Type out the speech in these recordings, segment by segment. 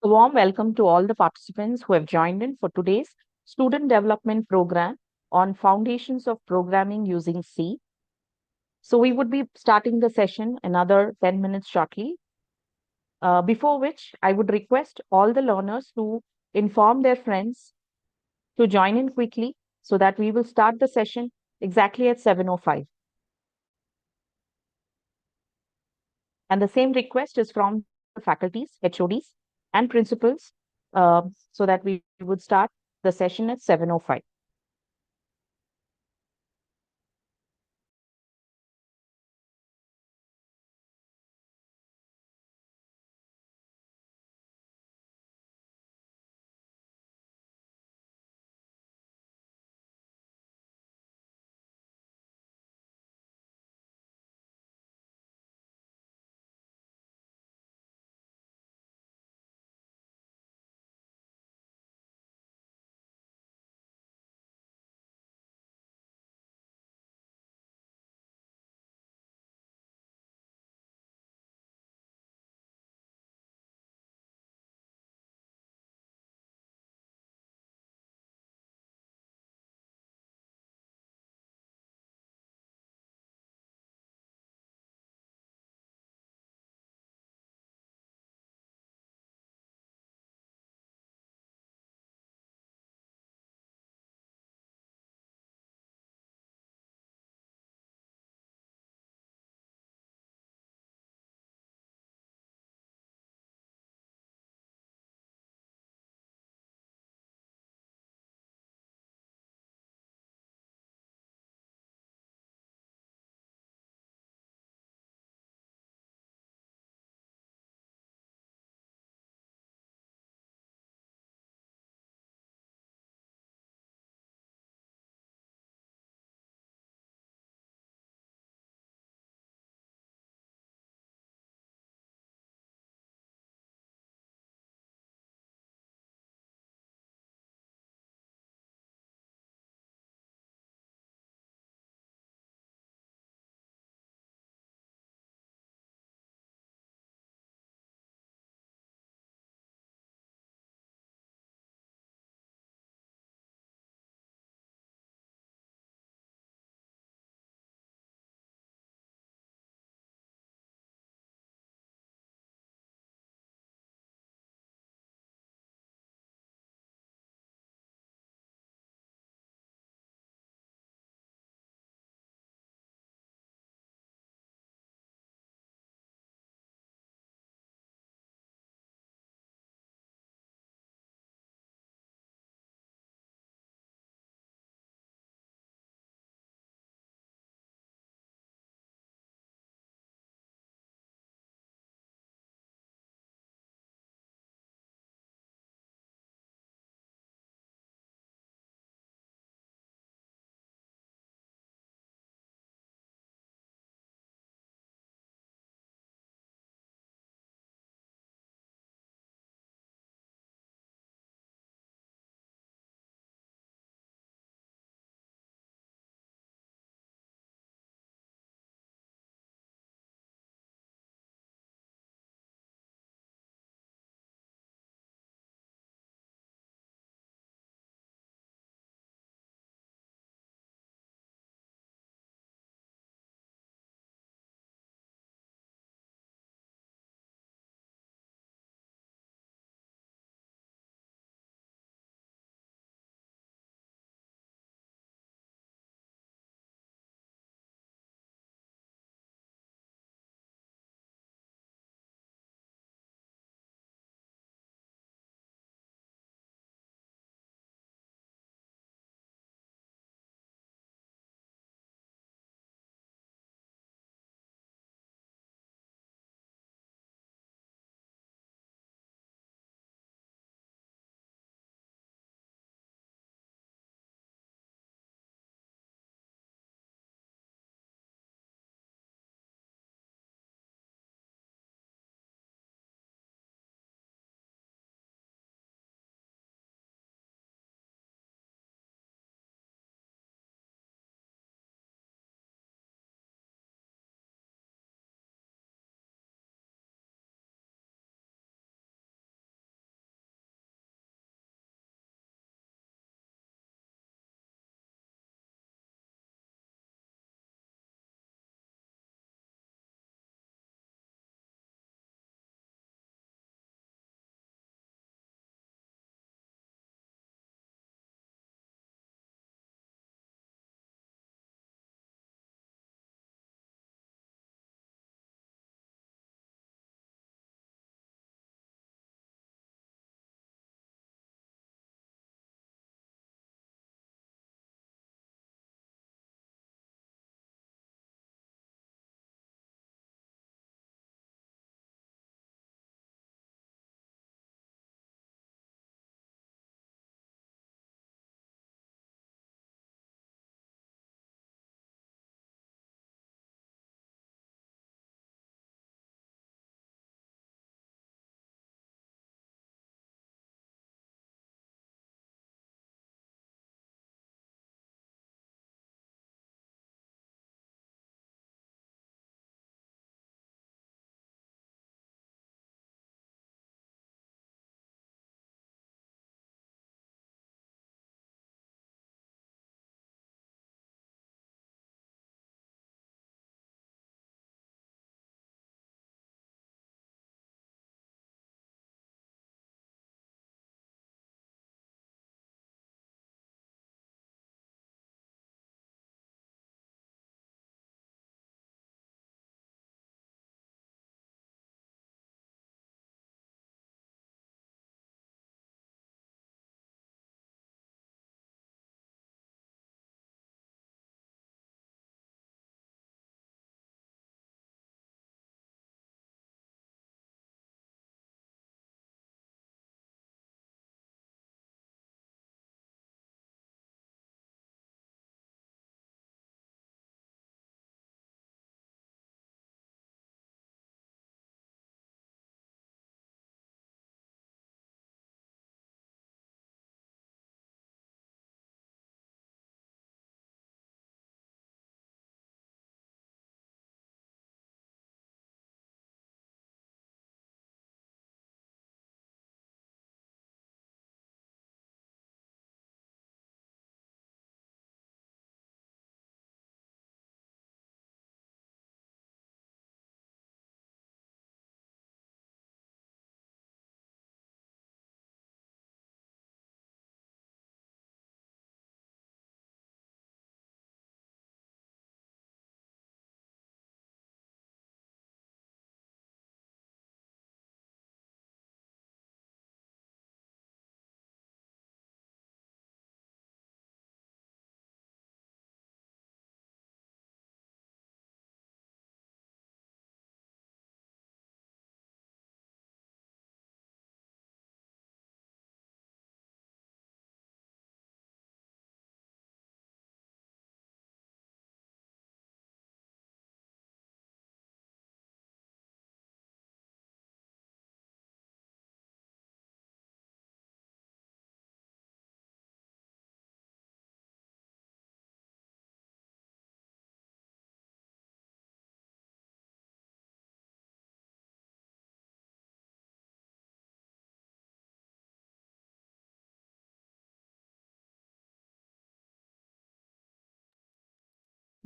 A warm welcome to all the participants who have joined in for today's Student Development Program on Foundations of Programming using C. So, we would be starting the session another 10 minutes shortly, before which I would request all the learners to inform their friends to join in quickly so that we will start the session exactly at 7:05. And the same request is from the faculties, HODs, and principals, so that we would start the session at 7:05.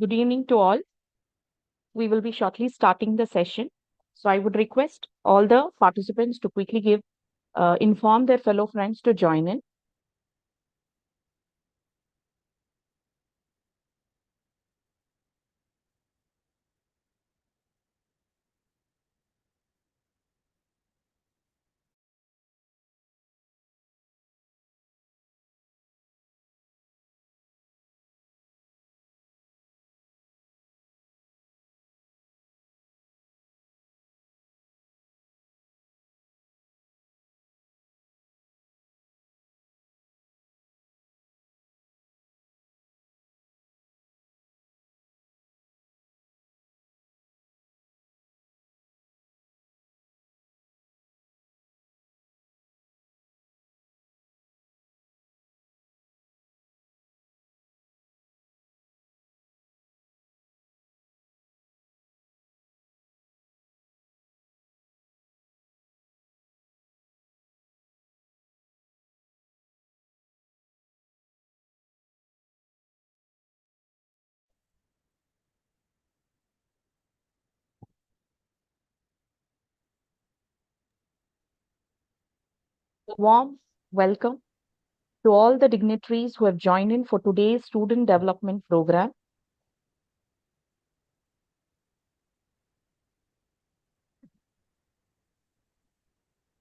Good evening to all. We will be shortly starting the session. So I would request all the participants to quickly inform their fellow friends to join in. A warm welcome to all the dignitaries who have joined in for today's student development program.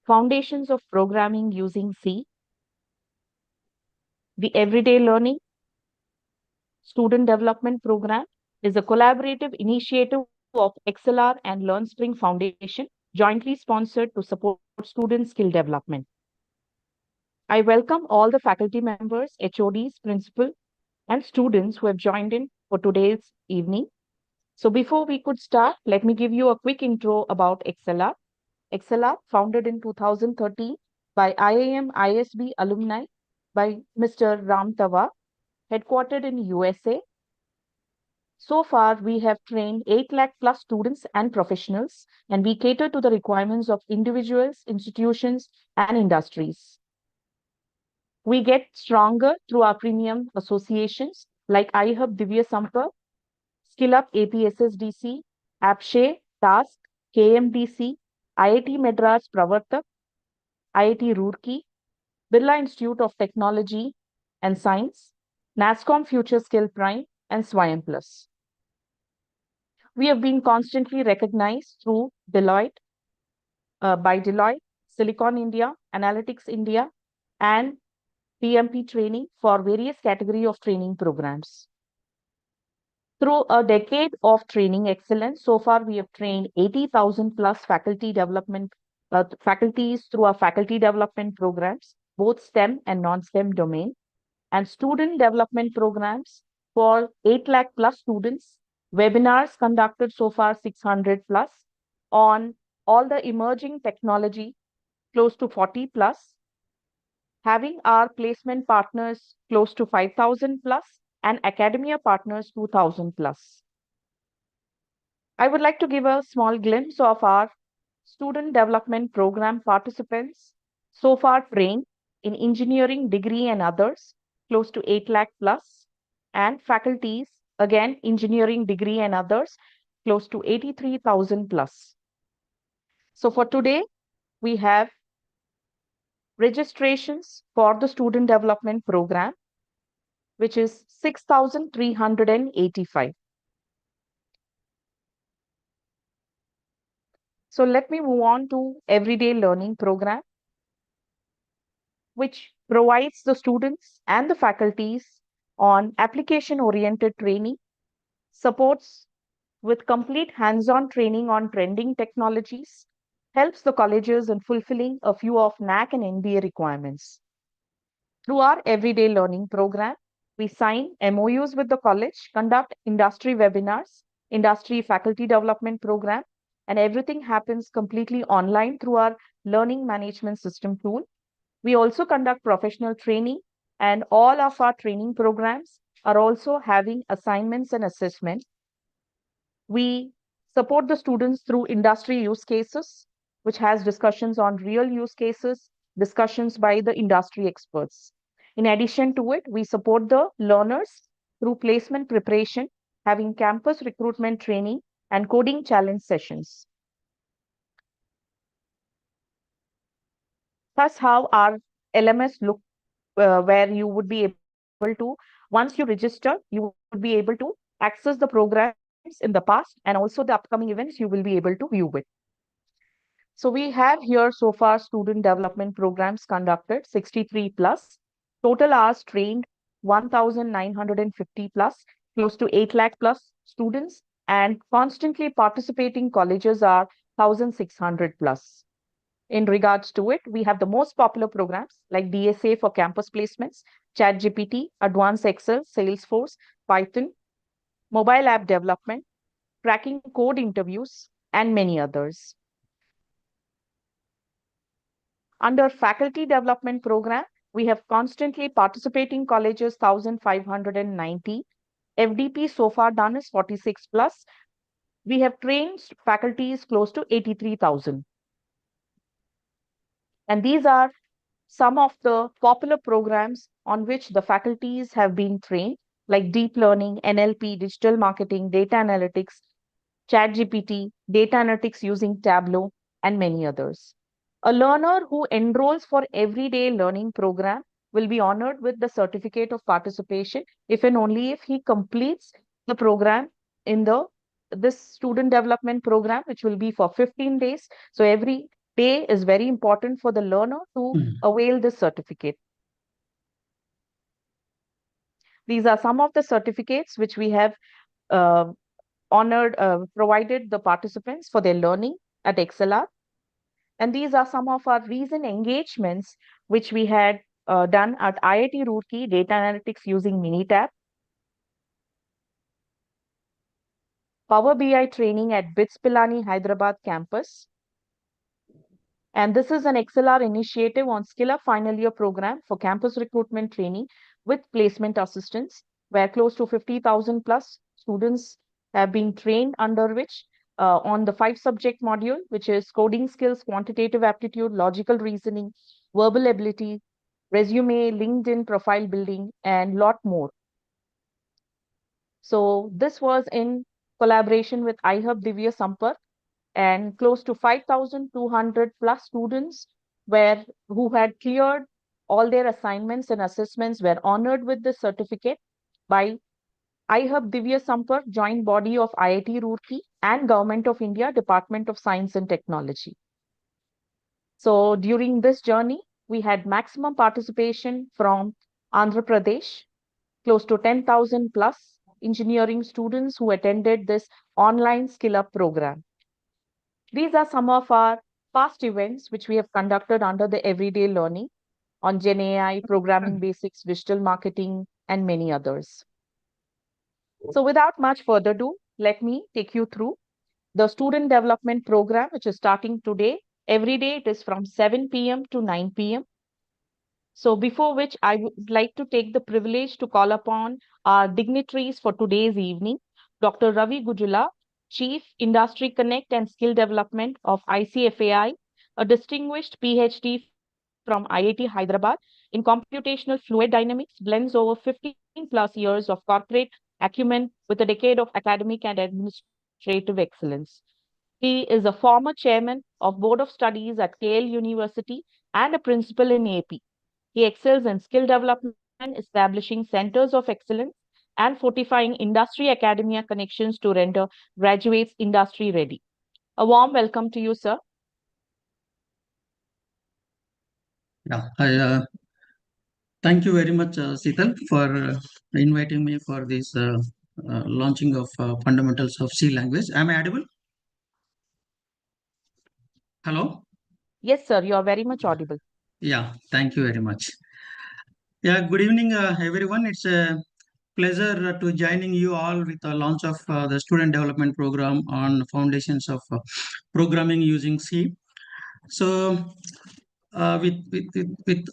Foundations of Programming Using C, the Everyday Learning Student Development Program is a collaborative initiative of ExcelR and LearnSpring Foundation, jointly sponsored to support student skill development. I welcome all the faculty members, HODs, principal, and students who have joined in for today's evening. So before we could start, let me give you a quick intro about ExcelR. ExcelR, founded in 2013 by IIM ISB alumni by Mr. Ram Tawa, headquartered in USA. So far, we have trained 8 lakh plus students and professionals, and we cater to the requirements of individuals, institutions, and industries. We get stronger through our premium associations like iHub Divya Sampark, SkillUp APSSDC, AppShe, Task, KMDC, IIT Madras Pravartak, IIT Roorkee, Birla Institute of Technology and Science, NASSCOM Future Skill Prime, and Swayam Plus. We have been constantly recognized through by Deloitte, Silicon India, Analytics India, and PMP training for various category of training programs. Through a decade of training excellence, so far we have trained 80,000 plus faculties through our faculty development programs, both STEM and non-STEM domain, and student development programs for 8 lakh plus students, webinars conducted so far 600 plus on all the emerging technology, close to 40 plus, having our placement partners close to 5,000 plus and academia partners 2,000 plus. I would like to give a small glimpse of our student development program participants so far trained in engineering degree and others, close to 8 lakh plus, and faculties, again, engineering degree and others, close to 83,000 plus. So for today, we have registrations for the student development program, which is 6,385. So let me move on to everyday learning program, which provides the students and the faculties on application-oriented training, supports with complete hands-on training on trending technologies, helps the colleges in fulfilling a few of NAC and NBA requirements. Through our everyday learning program, we sign MOUs with the college, conduct industry webinars, industry faculty development program, and everything happens completely online through our learning management system tool. We also conduct professional training, and all of our training programs are also having assignments and assessment. We support the students through industry use cases, which has discussions on real use cases, discussions by the industry experts. In addition to it, we support the learners through placement preparation having campus recruitment training and coding challenge sessions. That's how our LMS look, where you would be able to, once you register, you would be able to access the programs in the past and also the upcoming events you will be able to view it. So we have here so far student development programs conducted 63 plus, total hours trained 1,950 plus, close to 8 lakh plus students, and constantly participating colleges are 1,600 plus. In regards to it, we have the most popular programs like DSA for campus placements, ChatGPT, Advanced Excel, Salesforce, Python, mobile app development, cracking code interviews, and many others. Under faculty development program, we have constantly participating colleges 1,590. FDP so far done is 46 plus. We have trained faculties close to 83,000. And these are some of the popular programs on which the faculties have been trained, like deep learning, NLP, digital marketing, data analytics, ChatGPT, data analytics using Tableau, and many others. A learner who enrolls for everyday learning program will be honored with the certificate of participation if and only if he completes the program in this student development program, which will be for 15 days. So every day is very important for the learner to avail this certificate. These are some of the certificates which we have provided the participants for their learning at ExcelR. And these are some of our recent engagements which we had done at IIT Roorkee Data Analytics using Minitab, Power BI training at BITS Pilani Hyderabad campus. And this is an ExcelR initiative on Skill Up final year program for campus recruitment training with placement assistance, where close to 50,000 plus students have been trained, under which on the 5-subject module, which is coding skills, quantitative aptitude, logical reasoning, verbal ability, resume, LinkedIn profile building, and lot more. So this was in collaboration with iHub Divya Sampark, and close to 5,200 plus students who had cleared all their assignments and assessments were honored with the certificate by iHub Divya Sampark, joint body of IIT Roorkee and Government of India, Department of Science and Technology. So during this journey, we had maximum participation from Andhra Pradesh, close to 10,000 plus engineering students who attended this online skill up program. These are some of our past events which we have conducted under the everyday learning on Gen AI, programming basics, digital marketing, and many others. So without much further ado, let me take you through the student development program, which is starting today. Every day it is from 7 p.m. to 9 p.m. So before which I would like to take the privilege to call upon our dignitaries for today's evening, Dr. Ravi Gujula, Chief Industry Connect and Skill Development of ICFAI, a distinguished PhD from IIT Hyderabad in computational fluid dynamics, blends over 15 plus years of corporate acumen with a decade of academic and administrative excellence. He is a former chairman of Board of Studies at KL University and a principal in AP. He excels in skill development, establishing centers of excellence, and fortifying industry academia connections to render graduates industry ready. A warm welcome to you, sir. Yeah, thank you very much, Sital, for inviting me for this launching of fundamentals of C language. Am I audible? Hello? Yes, sir, you are very much audible. Yeah, thank you very much. Yeah, good evening, everyone. It's a pleasure to joining you all with the launch of the student development program on foundations of programming using C. So, with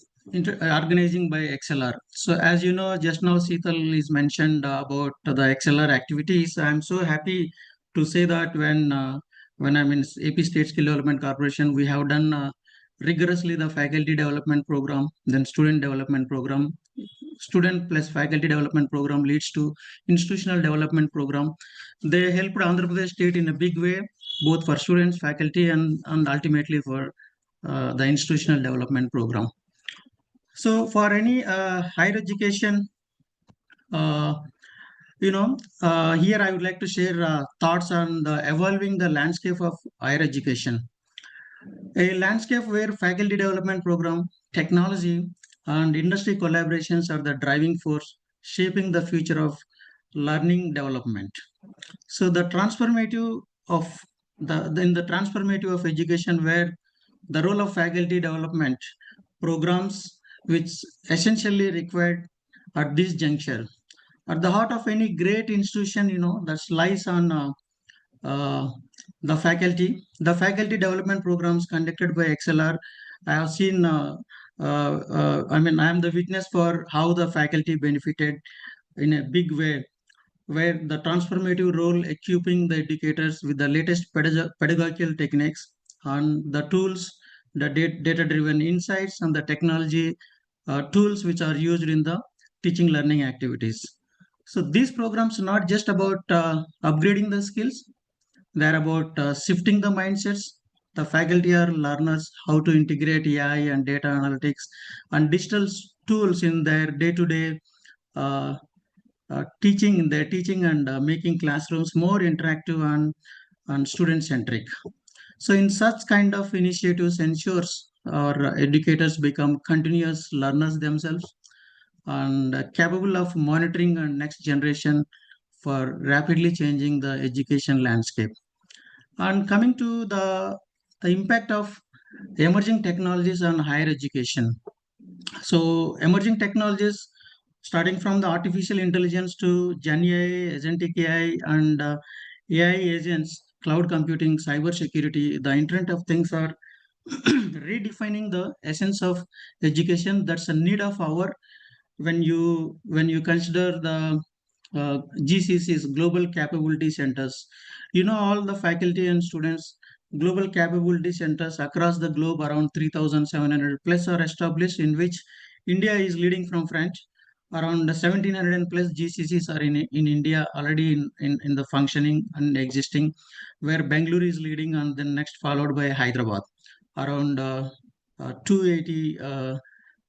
organizing by ExcelR. So as you know, just now Seetal is mentioned about the ExcelR activities. I'm so happy to say that when I'm in AP State Skill Development Corporation, we have done rigorously the faculty development program, then student development program. student plus faculty development program leads to institutional development program. They helped Andhra Pradesh state in a big way, both for students, faculty, and ultimately for the institutional development program. So for any higher education, uh, here I would like to share thoughts on the evolving the landscape of higher education. A landscape where faculty development program, technology, and industry collaborations are the driving force shaping the future of learning development. So the transformative of in the transformative of education, where the role of faculty development programs, which essentially required at this juncture, at the heart of any great institution, that lies on uh, the faculty development programs conducted by ExcelR. I have seen, I am the witness for how the faculty benefited in a big way, where the transformative role equipping the educators with the latest pedagogical techniques and the tools, the data-driven insights, and the technology tools which are used in the teaching learning activities. So these programs are not just about upgrading the skills, they're about shifting the mindsets. The faculty are learners how to integrate AI and data analytics and digital tools in their day-to-day uh, teaching and making classrooms more interactive and student-centric. So in such kind of initiatives ensures our educators become continuous learners themselves and capable of monitoring and next generation for rapidly changing the education landscape. And coming to the impact of emerging technologies on higher education. So emerging technologies, starting from the artificial intelligence to Gen AI, agentic AI, and AI agents, cloud computing, cyber security, the Internet of Things are redefining the essence of education. That's a need of our when you consider the GCCs, Global Capability Centers. All the faculty and students, Global Capability Centers across the globe, around 3,700 plus are established, in which India is leading from France. Around 1,700 plus GCCs are in India already in the functioning and existing, where Bangalore is leading and then next followed by Hyderabad. Around 280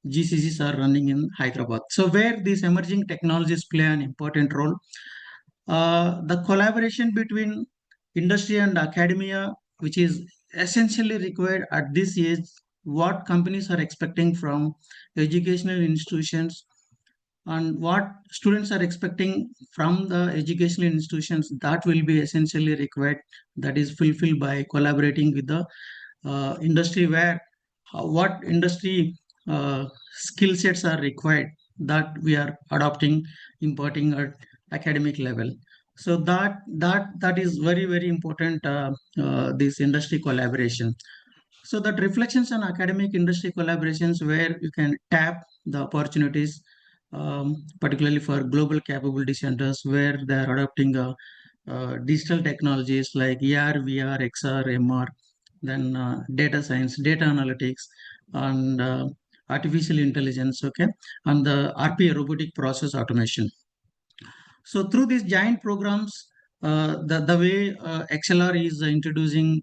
GCCs are running in Hyderabad. So where these emerging technologies play an important role, the collaboration between industry and academia, which is essentially required at this age, what companies are expecting from educational institutions and what students are expecting from the educational institutions, that will be essentially required, that is fulfilled by collaborating with the industry, where what industry skill sets are required, that we are adopting, imparting at academic level. So that is very very important, this industry collaboration. So that reflections on academic industry collaborations, where you can tap the opportunities, particularly for global capability centers, where they are adopting digital technologies like AR, VR, XR, MR, then data science, data analytics, and artificial intelligence, okay, and the RPA, robotic process automation. So through these giant programs, the way ExcelR is introducing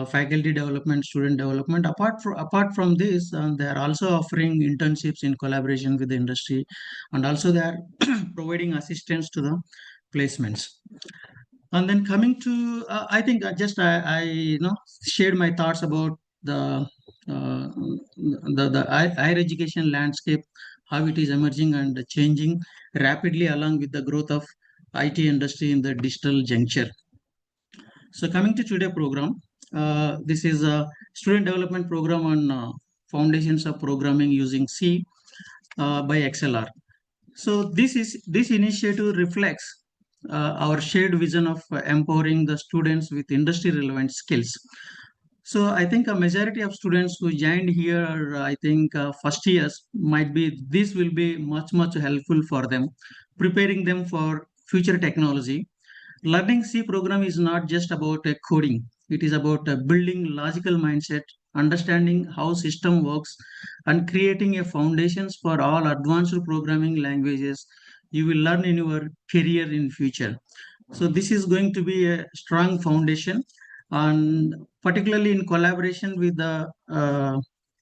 faculty development, student development. Apart from this, they are also offering internships in collaboration with the industry, and also they are providing assistance to the placements. And then coming to, I think I shared my thoughts about uh, the higher education landscape, how it is emerging and changing rapidly along with the growth of IT industry in the digital juncture. So coming to today program, this is a student development program on foundations of programming using C by ExcelR. So this initiative reflects our shared vision of empowering the students with industry relevant skills. So I think a majority of students who joined here, I think first years, might be this will be much helpful for them, preparing them for future technology. Learning C program is not just about coding; it is about building logical mindset understanding how system works, and creating a foundations for all advanced programming languages you will learn in your career in future. So this is going to be a strong foundation, and particularly in collaboration with the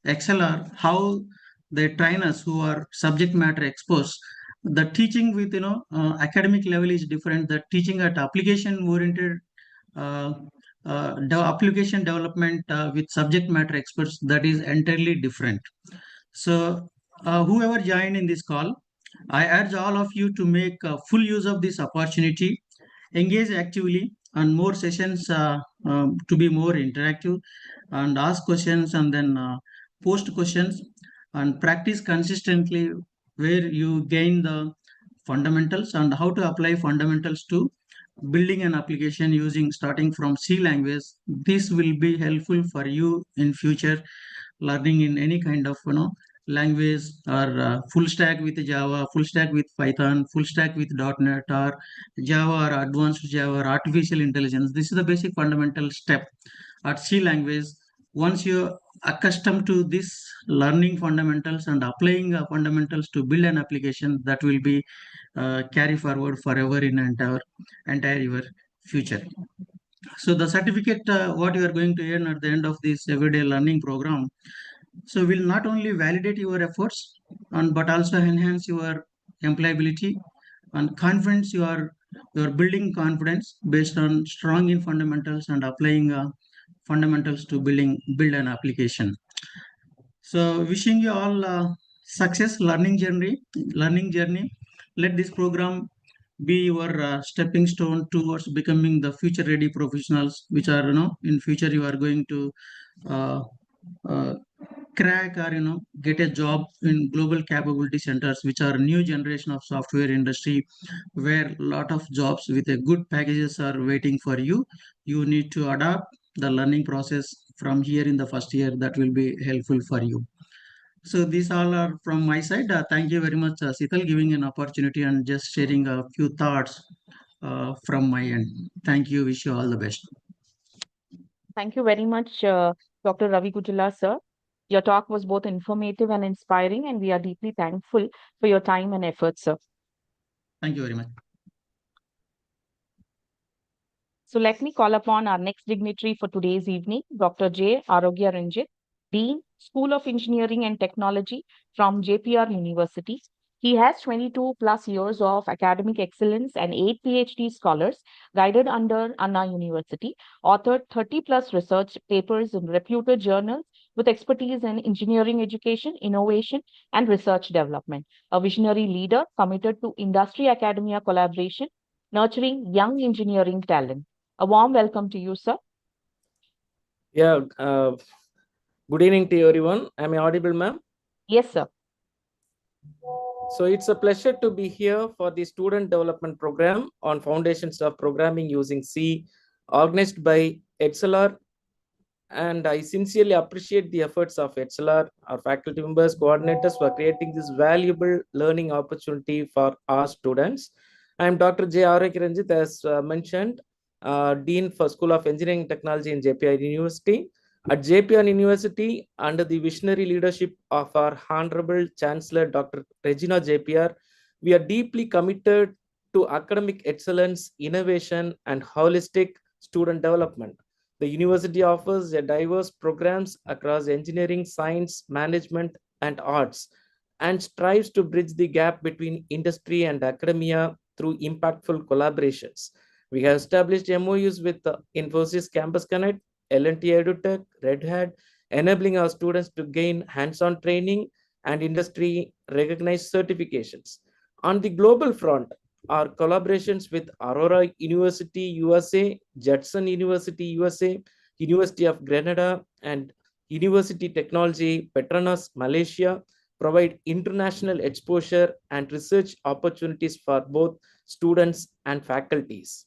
XLR, how the trainers who are subject matter experts, the teaching with academic level is different. The teaching at application oriented uh, application development with subject matter experts, that is entirely different. So whoever joined in this call, I urge all of you to make full use of this opportunity, engage actively, and more sessions to be more interactive, and ask questions, and then post questions, and practice consistently, where you gain the fundamentals and how to apply fundamentals to building an application using starting from C language. This will be helpful for you in future learning in any kind of language, or full stack with Java, full stack with Python, full stack with .NET, or Java, or advanced Java, or artificial intelligence. This is the basic fundamental step at C language. Once you're accustomed to this learning fundamentals and applying fundamentals to build an application, that will be carry forward forever in entire your future. So the certificate what you are going to earn at the end of this everyday learning program, so will not only validate your efforts, and but also enhance your employability and confidence. You are building confidence based on strong in fundamentals and applying fundamentals to build an application. So wishing you all success learning journey. Let this program be your stepping stone towards becoming the future ready professionals, which are in future you are going to uh, uh, crack, or get a job in global capability centers, which are new generation of software industry, where lot of jobs with a good packages are waiting for you. You need to adapt the learning process from here in the first year. That will be helpful for you. So these all are from my side. Thank you very much, Sital, giving an opportunity and just sharing a few thoughts from my end. Thank you. Wish you all the best. Thank you very much, Dr. Ravi Kujula, sir. Your talk was both informative and inspiring, and we are deeply thankful for your time and effort, sir. Thank you very much. So let me call upon our next dignitary for today's evening, Dr. J. Arogya Ranjit, Dean, School of Engineering and Technology from JPR University. He has 22 plus years of academic excellence and 8 PhD scholars guided under Anna University, authored 30 plus research papers in reputed journals with expertise in engineering education, innovation, and research development. A visionary leader committed to industry academia collaboration, nurturing young engineering talent. A warm welcome to you, sir. Yeah, good evening to everyone. Am I audible, ma'am? Yes, sir. So it's a pleasure to be here for the student development program on foundations of programming using C, organized by ExcelR. And I sincerely appreciate the efforts of ExcelR, our faculty members, coordinators for creating this valuable learning opportunity for our students. I am Dr. J. R. Ranjit, as mentioned, Dean for School of Engineering and Technology in JPR University. At JPR University, under the visionary leadership of our Honorable Chancellor, Dr. Regina JPR, we are deeply committed to academic excellence, innovation, and holistic student development. The university offers a diverse programs across engineering, science, management, and arts, and strives to bridge the gap between industry and academia through impactful collaborations. We have established MOUs with Infosys Campus Connect, L&T EduTech, Red Hat, enabling our students to gain hands-on training and industry-recognized certifications. On the global front, our collaborations with Aurora University USA, Judson University USA, University of Grenada, and University Technology Petronas Malaysia provide international exposure and research opportunities for both students and faculties.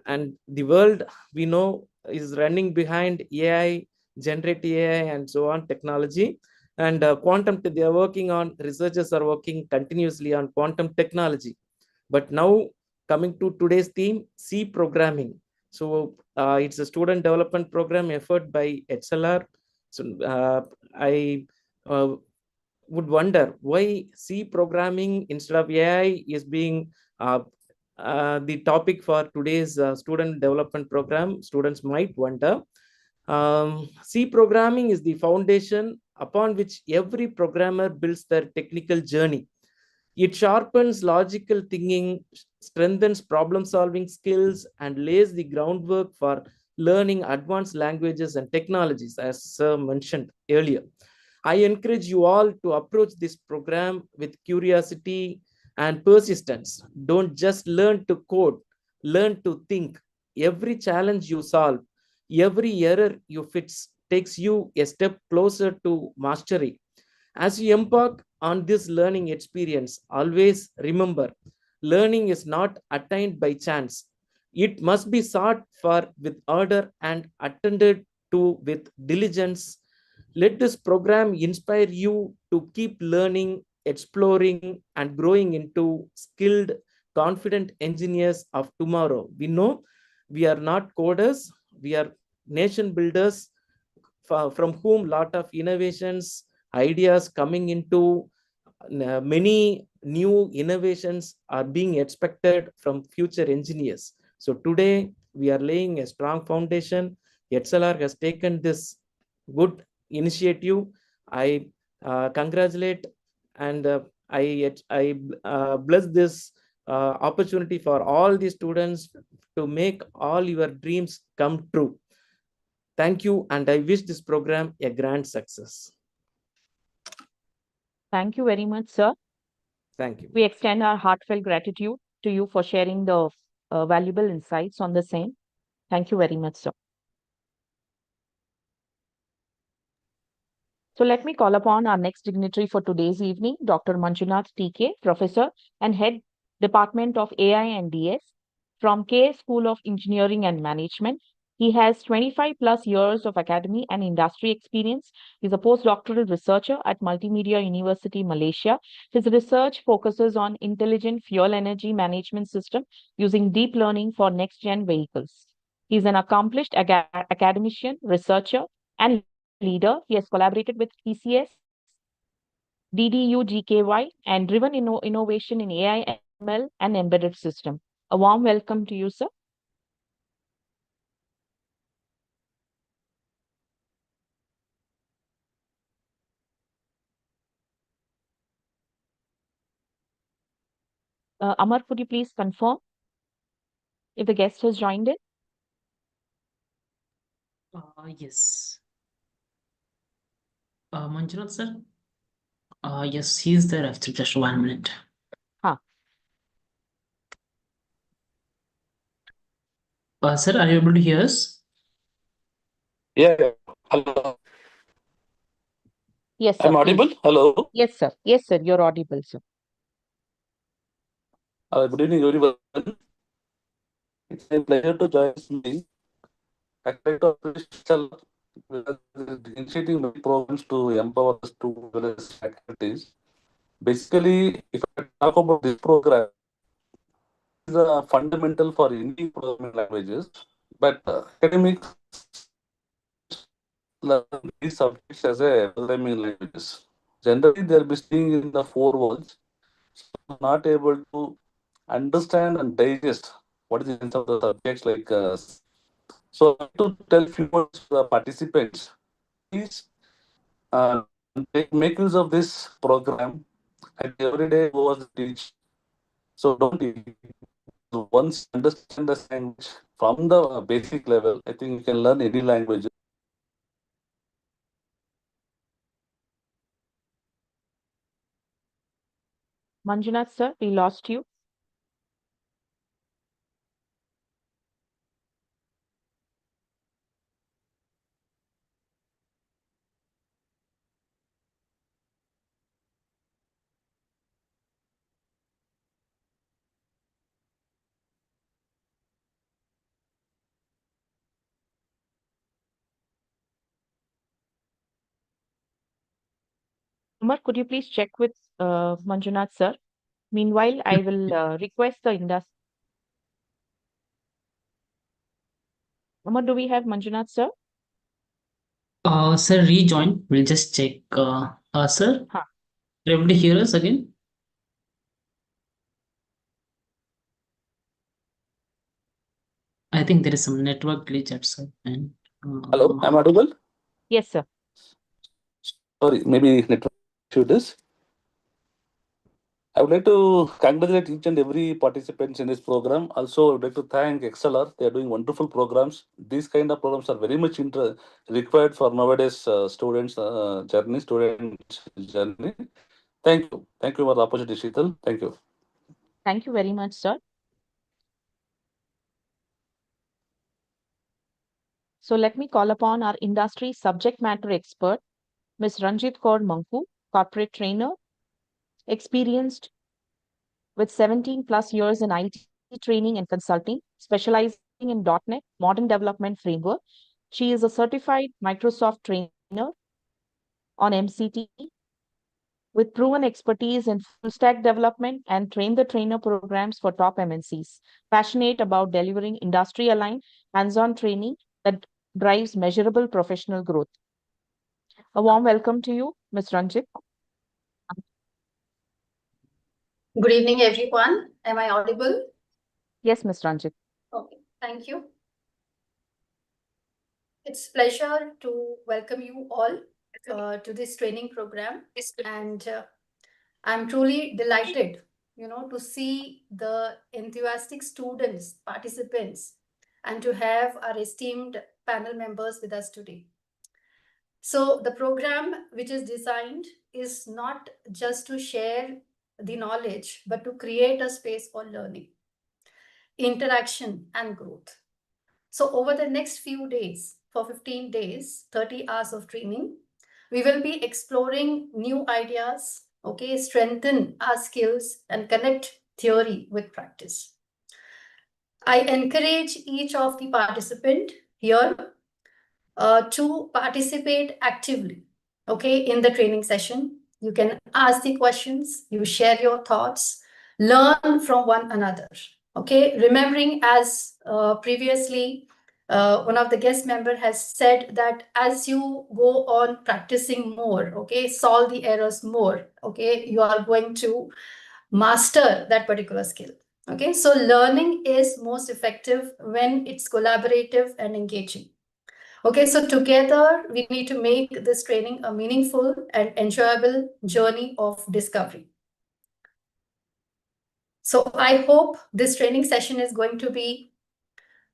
And the world, we know, is running behind AI, generative AI, and so on technology. And quantum, they are working on, researchers are working continuously on quantum technology. But now coming to today's theme, C programming. So it's a student development program effort by ExcelR. So I would wonder why C programming instead of AI is being the topic for today's student development program. Students might wonder. C programming is the foundation upon which every programmer builds their technical journey. It sharpens logical thinking, strengthens problem solving skills, and lays the groundwork for learning advanced languages and technologies, as Sir mentioned earlier. I encourage you all to approach this program with curiosity and persistence. Don't just learn to code, learn to think. Every challenge you solve, every error you fix takes you a step closer to mastery. As you embark on this learning experience, always remember learning is not attained by chance. It must be sought for with order and attended to with diligence. Let this program inspire you to keep learning, exploring, and growing into skilled, confident engineers of tomorrow. We know we are not coders, we are nation builders from whom lot of innovations, ideas coming into many new innovations are being expected from future engineers. So today we are laying a strong foundation. ExcelR has taken this good initiative. I congratulate and I bless this opportunity for all the students to make all your dreams come true. Thank you, and I wish this program a grand success. Thank you very much, sir. Thank you. We extend our heartfelt gratitude to you for sharing the valuable insights on the same. Thank you very much, sir. So let me call upon our next dignitary for today's evening, Dr. Manjunath TK, Professor and Head Department of AI and DS from KS School of Engineering and Management. He has 25 plus years of academy and industry experience. He's a postdoctoral researcher at Multimedia University, Malaysia. His research focuses on intelligent fuel energy management system using deep learning for next-gen vehicles. He's an accomplished academician, researcher, and leader. He has collaborated with TCS, DDU-GKY, and driven innovation in AI, ML, and embedded system. A warm welcome to you, sir. Amar, could you please confirm if the guest has joined in? Yes. Manjunath sir? Yes, he's there after just 1 minute. Sir, are you able to hear us? Yeah. Hello. Yes, sir. I'm audible? Please. Hello. Yes, sir. Yes, sir. You're audible, sir. Good evening, everyone. It's a pleasure to join this meeting. I try to appreciate initiating many programs to empower us to various activities. Basically, if I talk about this program, it is a fundamental for any programming languages, but academics learn these subjects as a programming languages. Generally, they'll be staying in the four walls, so not able to understand and digest what is the sense of the subjects like so I want to tell few words to the participants. Please make use of this program and every day go as teach. So don't once understand the language from the basic level, I think you can learn any language. Manjunath, sir, we lost you. Amar, could you please check with Manjunath, sir? Meanwhile, I will request the industry. Amar, do we have Manjunath, sir? Sir, rejoin. We'll just check. Sir, Huh. you're able to hear us again? I think there is some network glitch outside. And Hello, am I audible? Yes, sir. Sorry, maybe network issue this. I would like to congratulate each and every participants in this program. Also, I would like to thank ExcelR. They are doing wonderful programs. These kind of programs are very much required for nowadays students' journey, students' journey. Thank you. Thank you for the opportunity, Sheetal. Thank you. Thank you very much, sir. So let me call upon our industry subject matter expert, Ms. Ranjit Kaur Manku, corporate trainer, experienced with 17 plus years in IT training and consulting, specializing in .NET Modern Development Framework. She is a certified Microsoft trainer on MCT with proven expertise in full stack development and train the trainer programs for top MNCs. Passionate about delivering industry aligned hands-on training that drives measurable professional growth. A warm welcome to you, Ms. Ranjit. Good evening, everyone. Am I audible? Yes, Ms. Ranjit. Okay, thank you. It's a pleasure to welcome you all to this training program, and I'm truly delighted, to see the enthusiastic students, participants, and to have our esteemed panel members with us today. So the program which is designed is not just to share the knowledge, but to create a space for learning, interaction, and growth. So over the next few days, for 15 days, 30 hours of training, we will be exploring new ideas, strengthen our skills and connect theory with practice. I encourage each of the participant here to participate actively, in the training session. You can ask the questions, you share your thoughts, learn from one another. Remembering as previously one of the guest member has said that as you go on practicing more, solve the errors more, you are going to master that particular skill. So learning is most effective when it's collaborative and engaging. So together we need to make this training a meaningful and enjoyable journey of discovery. So I hope this training session is going to be,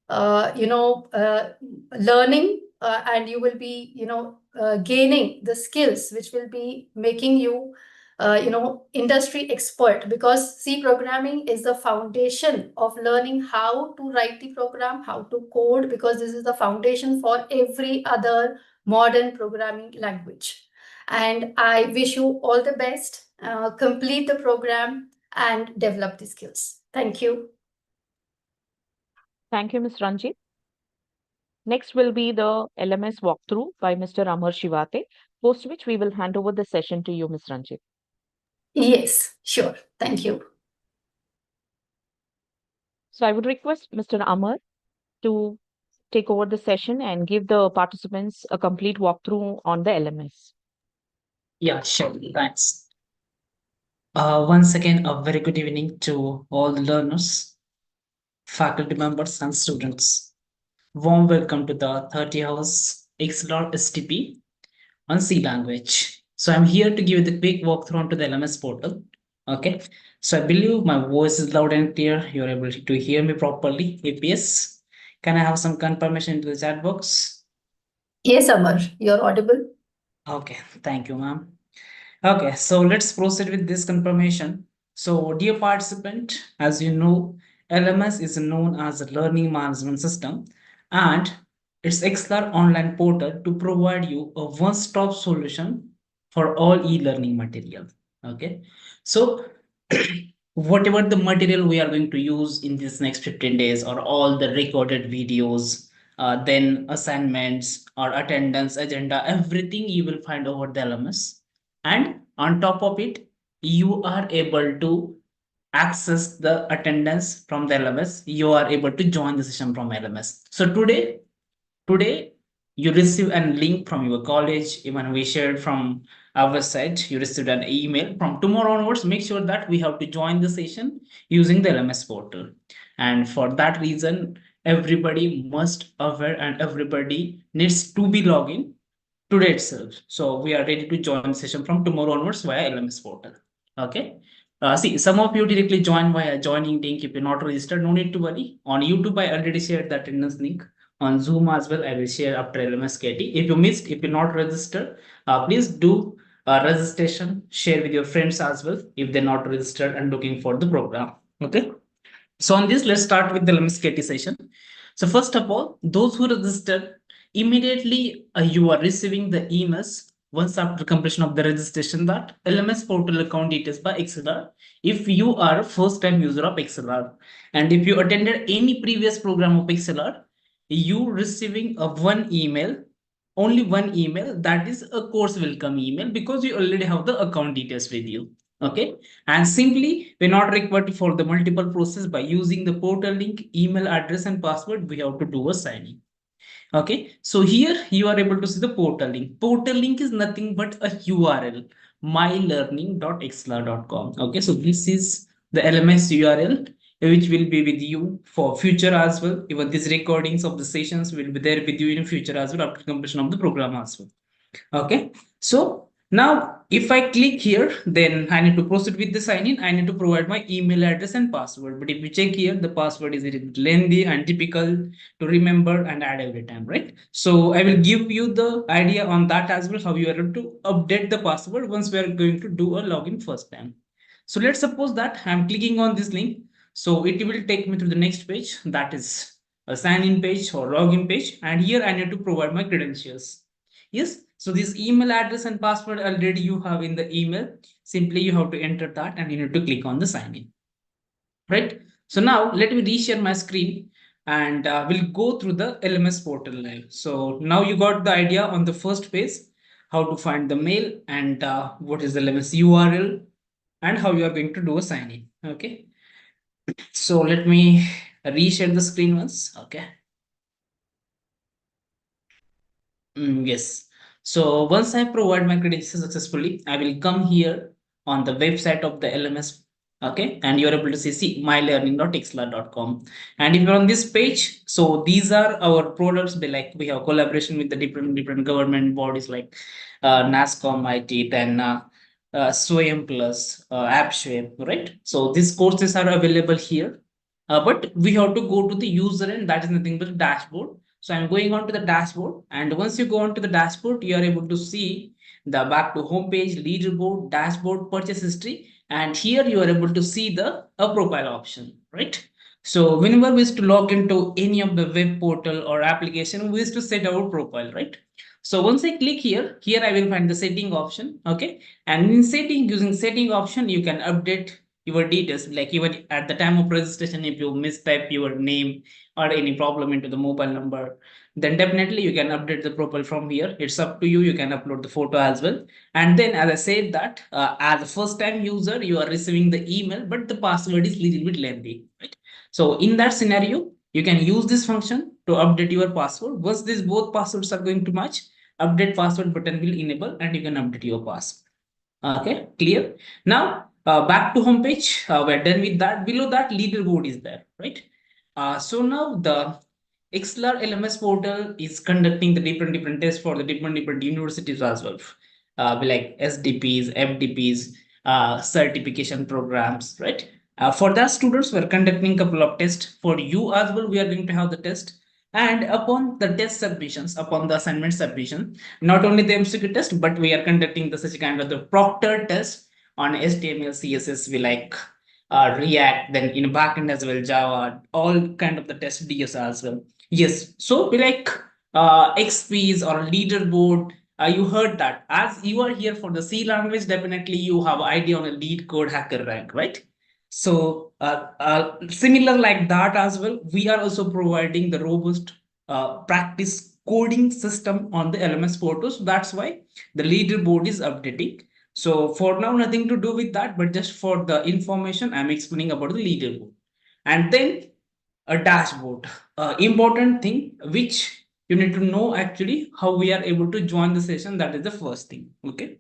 learning, and you will be, gaining the skills which will be making you, industry expert, because C programming is the foundation of learning how to write the program, how to code, because this is the foundation for every other modern programming language. And I wish you all the best, complete the program and develop the skills. Thank you. Thank you, Ms. Ranjit. Next will be the LMS walkthrough by Mr. Amar Shivate, post which we will hand over the session to you, Ms. Ranjit. Yes, sure. Thank you. So I would request Mr. Amar to take over the session and give the participants a complete walkthrough on the LMS. Yeah, sure. Thanks. Once again, a very good evening to all the learners, faculty members, and students. Warm welcome to the 30 hours ExcelR SDP on C language. So I'm here to give you the quick walkthrough onto the LMS portal. Okay. So I believe my voice is loud and clear. You're able to hear me properly. If yes, can I have some confirmation into the chat box? Yes, Amar, you're audible. Okay, thank you, ma'am. Okay, so let's proceed with this confirmation. So, dear participant, as you know, LMS is known as a learning management system, and it's ExcelR online portal to provide you a one-stop solution for all e-learning material. Okay, so whatever the material we are going to use in this next 15 days, or all the recorded videos, then assignments or attendance agenda, everything you will find over the LMS. And on top of it, you are able to access the attendance from the LMS. You are able to join the session from LMS. So today you receive a link from your college, even we shared from our site, you received an email. From tomorrow onwards, make sure that we have to join the session using the LMS portal. And for that reason, everybody must aware and everybody needs to be logged today itself. So we are ready to join the session from tomorrow onwards via LMS portal. Okay. See, some of you directly join via joining link. If you're not registered, no need to worry. On YouTube, I already shared the attendance link. On Zoom as well, I will share after LMS KT. If you missed, if you're not registered, please do registration. Share with your friends as well if they're not registered and looking for the program. Okay. So on this, let's start with the LMS KT session. So first of all, those who registered, immediately you are receiving the emails once after completion of the registration that LMS portal account details by ExcelR. If you are a first time user of ExcelR and if you attended any previous program of ExcelR, you receiving a only one email, that is a course welcome email, because you already have the account details with you. Okay, and simply we're not required for the multiple process. By using the portal link, email address and password, we have to do a signing. Okay, so here you are able to see the portal link. Portal link is nothing but a URL, mylearning.excelr.com. Okay, so this is the LMS URL which will be with you for future as well. Even these recordings of the sessions will be there with you in future as well after completion of the program as well. Okay, so now if I click here, then I need to proceed with the sign in. I need to provide my email address and password. But if you check here, the password is lengthy and typical to remember and add every time, right? So I will give you the idea on that as well, how you are able to update the password once we are going to do a login first time. So let's suppose that I'm clicking on this link. So it will take me to the next page, that is a sign in page or login page. And here I need to provide my credentials. Yes, so this email address and password already you have in the email. Simply you have to enter that and you need to click on the sign in. Right. So now let me reshare my screen and we'll go through the LMS portal live. So now you got the idea on the first page, how to find the mail and what is the LMS URL and how you are going to do a sign in. Okay. So let me reshare the screen once. Okay. Yes. So once I provide my credentials successfully, I will come here on the website of the LMS. Okay, and you're able to see mylearning.excelr.com. And if you're on this page, so these are our products. Like we have collaboration with the different government bodies like NASCOM IT, then SWAYAM Plus, AppShape, right? So these courses are available here. But we have to go to the user end, that is nothing but dashboard. So I'm going on to the dashboard, and once you go on to the dashboard, you are able to see the back to home page, leaderboard, dashboard, purchase history, and here you are able to see the a profile option, right? So whenever we used to log into any of the web portal or application, we used to set our profile, right? So once I click here, I will find the setting option, okay? And in setting, using setting option, you can update your details, like even at the time of registration, if you mistype your name or any problem into the mobile number, then definitely you can update the profile from here. It's up to you. You can upload the photo as well. And then as I said that as a first time user, you are receiving the email, but the password is little bit lengthy, right? So in that scenario, you can use this function to update your password. Once these both passwords are going to match, update password button will enable and you can update your password. Okay, clear? Now back to home page. We're done with that. Below that, leaderboard is there, right? So now the ExcelR LMS portal is conducting the different tests for the different universities as well. Like SDPs, FDPs, certification programs, right? For that, students were conducting a couple of tests. For you as well, we are going to have the test. And upon the test submissions, upon the assignment submission, not only the MCQ test, but we are conducting the such kind of the proctor test on HTML, CSS, we like React, then in backend as well, Java, all kind of the test DS as well. Yes, so we like XPs or leaderboard. You heard that as you are here for the C language, definitely you have idea on a lead code hacker rank, right? So similar like that as well, we are also providing the robust practice coding system on the LMS portal. So that's why the leaderboard is updating. So for now, nothing to do with that, but just for the information, I'm explaining about the leaderboard. And then a dashboard, important thing which you need to know actually how we are able to join the session. That is the first thing. Okay.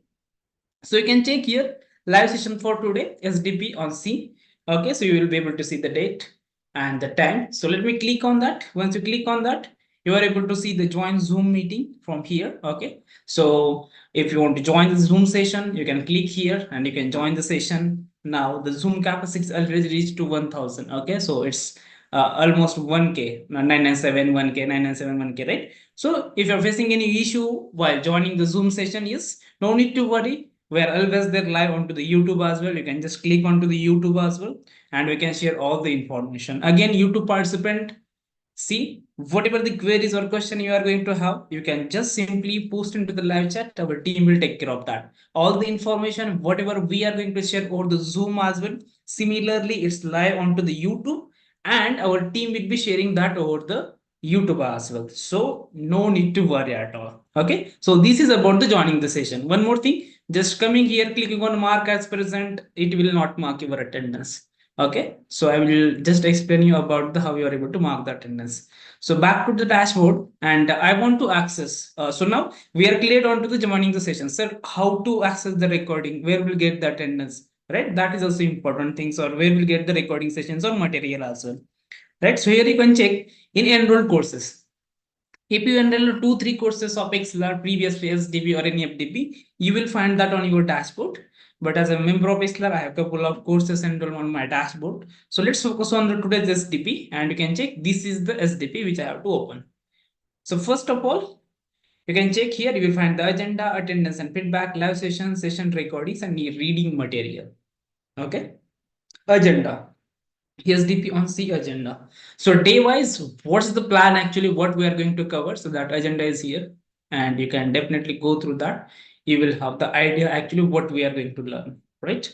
So you can check here live session for today, SDP on C. Okay, so you will be able to see the date and the time. So let me click on that. Once you click on that, you are able to see the join Zoom meeting from here. Okay, so if you want to join the Zoom session, you can click here and you can join the session. Now the Zoom capacity is already reached to 1000. Okay, so it's almost 1K, 997, 1K, 997, 1K, right? So if you're facing any issue while joining the Zoom session, yes, no need to worry. We are always there live onto the YouTube as well. You can just click onto the YouTube as well, and we can share all the information. Again, YouTube participant, see, whatever the queries or question you are going to have, you can just simply post into the live chat. Our team will take care of that. All the information, whatever we are going to share over the Zoom as well. Similarly, it's live onto the YouTube, and our team will be sharing that over the YouTube as well. So no need to worry at all. Okay. So this is about the joining the session. One more thing, just coming here, clicking on mark as present, it will not mark your attendance. Okay, so I will just explain you about the how you are able to mark the attendance. So back to the dashboard, and I want to access. So now we are cleared on to the joining the session. Sir, how to access the recording? Where will get the attendance? Right, that is also important things. Or where will get the recording sessions or material as well. Right, so here you can check in enrolled courses. If you enroll 2-3 courses of ExcelR, previously SDP or any FDP, you will find that on your dashboard. But as a member of ExcelR, I have a couple of courses enrolled on my dashboard. So let's focus on the today's SDP, and you can check this is the SDP which I have to open. So first of all, you can check here, you will find the agenda, attendance and feedback, live session, session recordings, and reading material. Okay, agenda. SDP on C agenda. So day wise, what's the plan actually, what we are going to cover? So that agenda is here, and you can definitely go through that. You will have the idea actually what we are going to learn, right?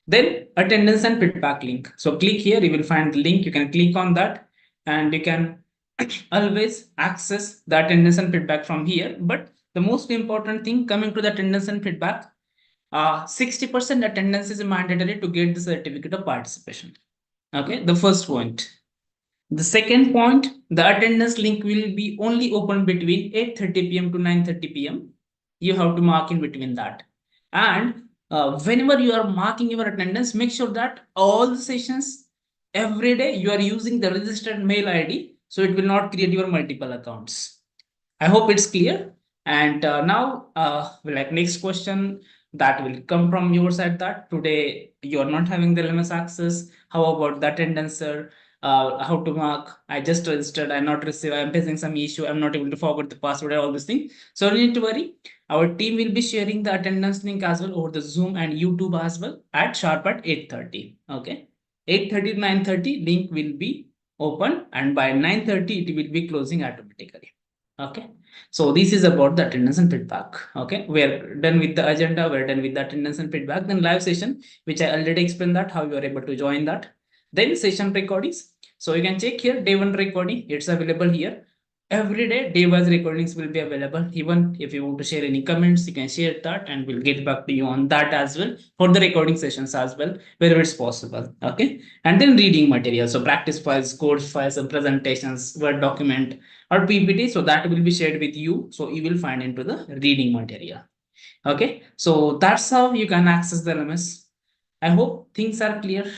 Then attendance and feedback link. So click here, you will find the link. You can click on that, and you can always access the attendance and feedback from here. But the most important thing coming to the attendance and feedback, 60% attendance is mandatory to get the certificate of participation. Okay, the first point. The second point, the attendance link will be only open between 8:30 p.m. to 9:30 p.m. You have to mark in between that. And whenever you are marking your attendance, make sure that all the sessions every day you are using the registered mail ID, so it will not create your multiple accounts. I hope it's clear. And now, like next question that will come from your side, that today you are not having the LMS access. How about the attendance, sir? How to mark? I just registered, I not received, I'm facing some issue, I'm not able to forward the password, all these things. So you need to worry. Our team will be sharing the attendance link as well over the Zoom and YouTube as well at sharp at 8:30. Okay. 8:30 to 9:30 link will be open, and by 9:30 it will be closing automatically. Okay. So this is about the attendance and feedback. Okay, we're done with the agenda, we're done with the attendance and feedback. Then live session, which I already explained that how you are able to join that. Then session recordings. So you can check here, day 1 recording, it's available here. Every day, day-wise recordings will be available. Even if you want to share any comments, you can share that, and we'll get back to you on that as well for the recording sessions as well, wherever it's possible. Okay, and then reading material. So practice files, course files, and presentations, Word document, or PPT. So that will be shared with you. So you will find into the reading material. Okay, so that's how you can access the LMS. I hope things are clear.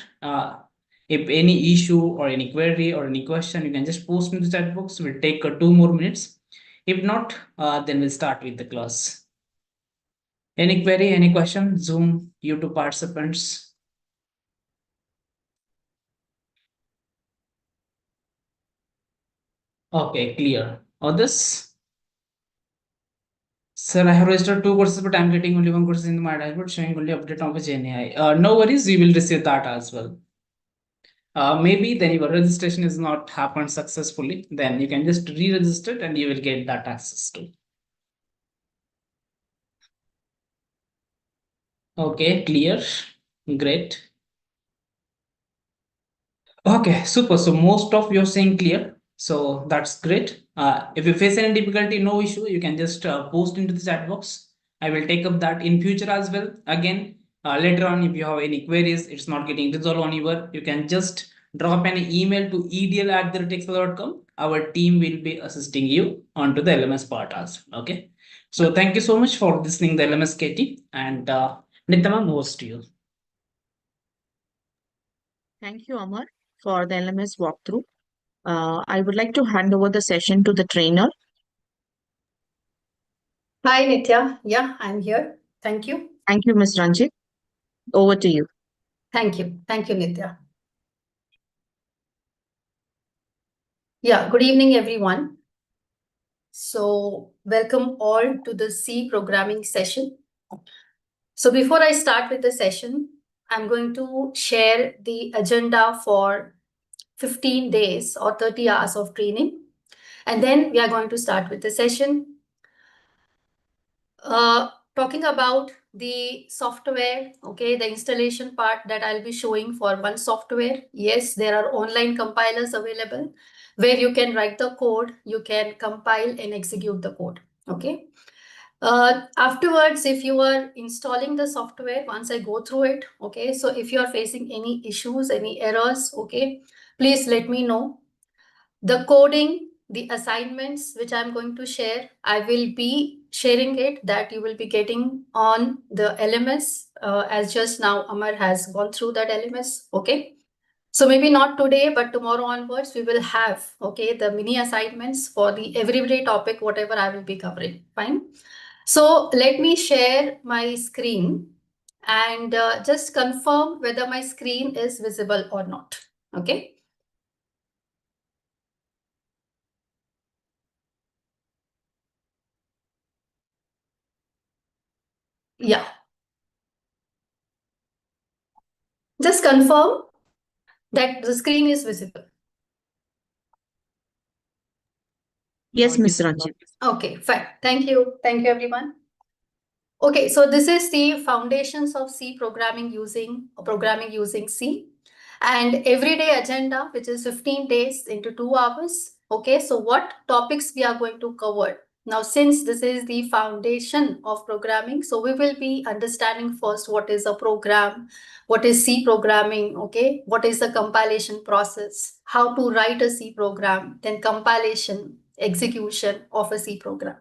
If any issue or any query or any question, you can just post in the chat box. We'll take 2 more minutes. If not, then we'll start with the class. Any query, any question? Zoom, YouTube participants. Okay, clear. Others? Sir, I have registered 2 courses, but I'm getting only 1 course in my dashboard showing only update on which NAI. No worries, you will receive that as well. Maybe then your registration is not happened successfully. Then you can just re-register and you will get that access to. Okay, clear. Great. Okay, super. So most of you're saying clear. So that's great. If you face any difficulty, no issue. You can just post into the chat box. I will take up that in future as well. Again, later on, if you have any queries, it's not getting resolved on your, you can just drop an email to edl@excelr.com. Our team will be assisting you onto the LMS part as well. Okay. So thank you so much for listening the LMS KT, and Nitama moves to you. Thank you, Amar, for the LMS walkthrough. I would like to hand over the session to the trainer. Hi, Nitya. Yeah, I'm here. Thank you. Thank you, Ms. Ranjit. Over to you. Thank you. Thank you, Nitya. Yeah, good evening, everyone. So welcome all to the C programming session. So before I start with the session, I'm going to share the agenda for 15 days or 30 hours of training. And then we are going to start with the session. Talking about the software, okay, the installation part that I'll be showing for one software. Yes, there are online compilers available where you can write the code, you can compile and execute the code, okay. Afterwards, if you are installing the software, once I go through it, okay, so if you are facing any issues, any errors, okay, please let me know. The coding, the assignments which I'm going to share, I will be sharing it that you will be getting on the LMS as just now Amar has gone through that LMS, okay. So maybe not today, but tomorrow onwards, we will have, okay, the mini assignments for the everyday topic, whatever I will be covering, fine. So let me share my screen and just confirm whether my screen is visible or not, okay. Yeah. Just confirm that the screen is visible. Yes, Ms. Ranjit. Okay, fine. Thank you. Thank you, everyone. Okay, so this is the foundations of C programming using C. And everyday agenda, which is 15 days into 2 hours. Okay, so what topics we are going to cover? Now, since this is the foundation of programming, so we will be understanding first what is a program, what is C programming, okay, what is the compilation process, how to write a C program, then compilation, execution of a C program.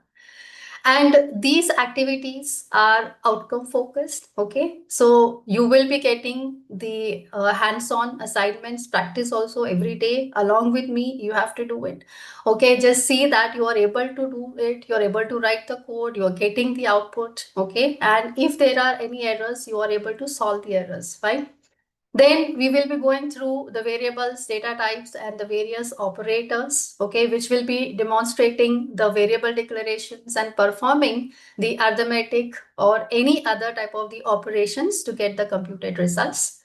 And these activities are outcome focused, okay. So you will be getting the hands-on assignments, practice also every day along with me. You have to do it, okay. Just see that you are able to do it, you're able to write the code, you're getting the output, okay. And if there are any errors, you are able to solve the errors, fine. Then we will be going through the variables, data types, and the various operators, okay, which will be demonstrating the variable declarations and performing the arithmetic or any other type of the operations to get the computed results.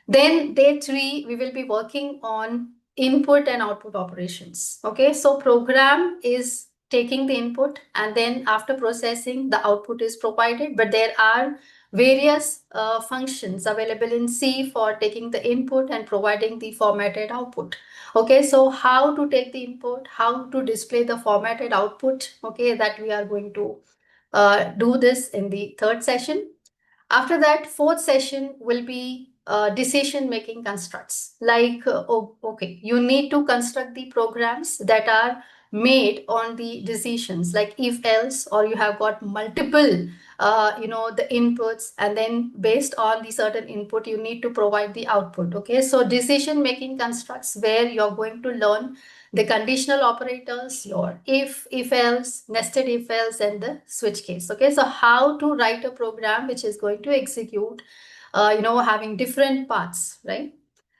Then day 3, we will be working on input and output operations, okay. So program is taking the input and then after processing, the output is provided, but there are various functions available in C for taking the input and providing the formatted output. Okay, so how to take the input, how to display the formatted output, okay, that we are going to do this in the 3rd session. After that, 4th session will be decision-making constructs. Like, okay, you need to construct the programs that are made on the decisions, like if else, or you have got multiple the inputs, and then based on the certain input you need to provide the output, okay. So decision making constructs where you're going to learn the conditional operators, your if else, nested if else, and the switch case, okay. So how to write a program which is going to execute having different paths, right?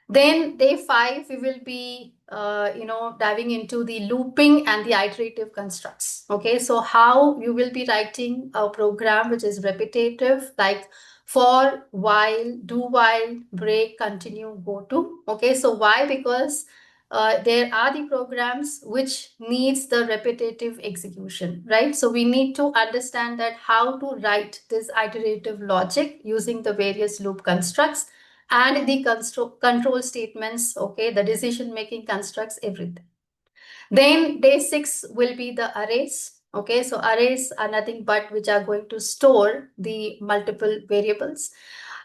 Then day 5, we will be, diving into the looping and the iterative constructs. Okay, so how you will be writing a program which is repetitive, like for, while, do while, break, continue, go to. Okay, so why? Because there are the programs which needs the repetitive execution, right? So we need to understand that how to write this iterative logic using the various loop constructs and the control statements, okay, the decision-making constructs, everything. Then day 6 will be the arrays, okay. So arrays are nothing but which are going to store the multiple variables.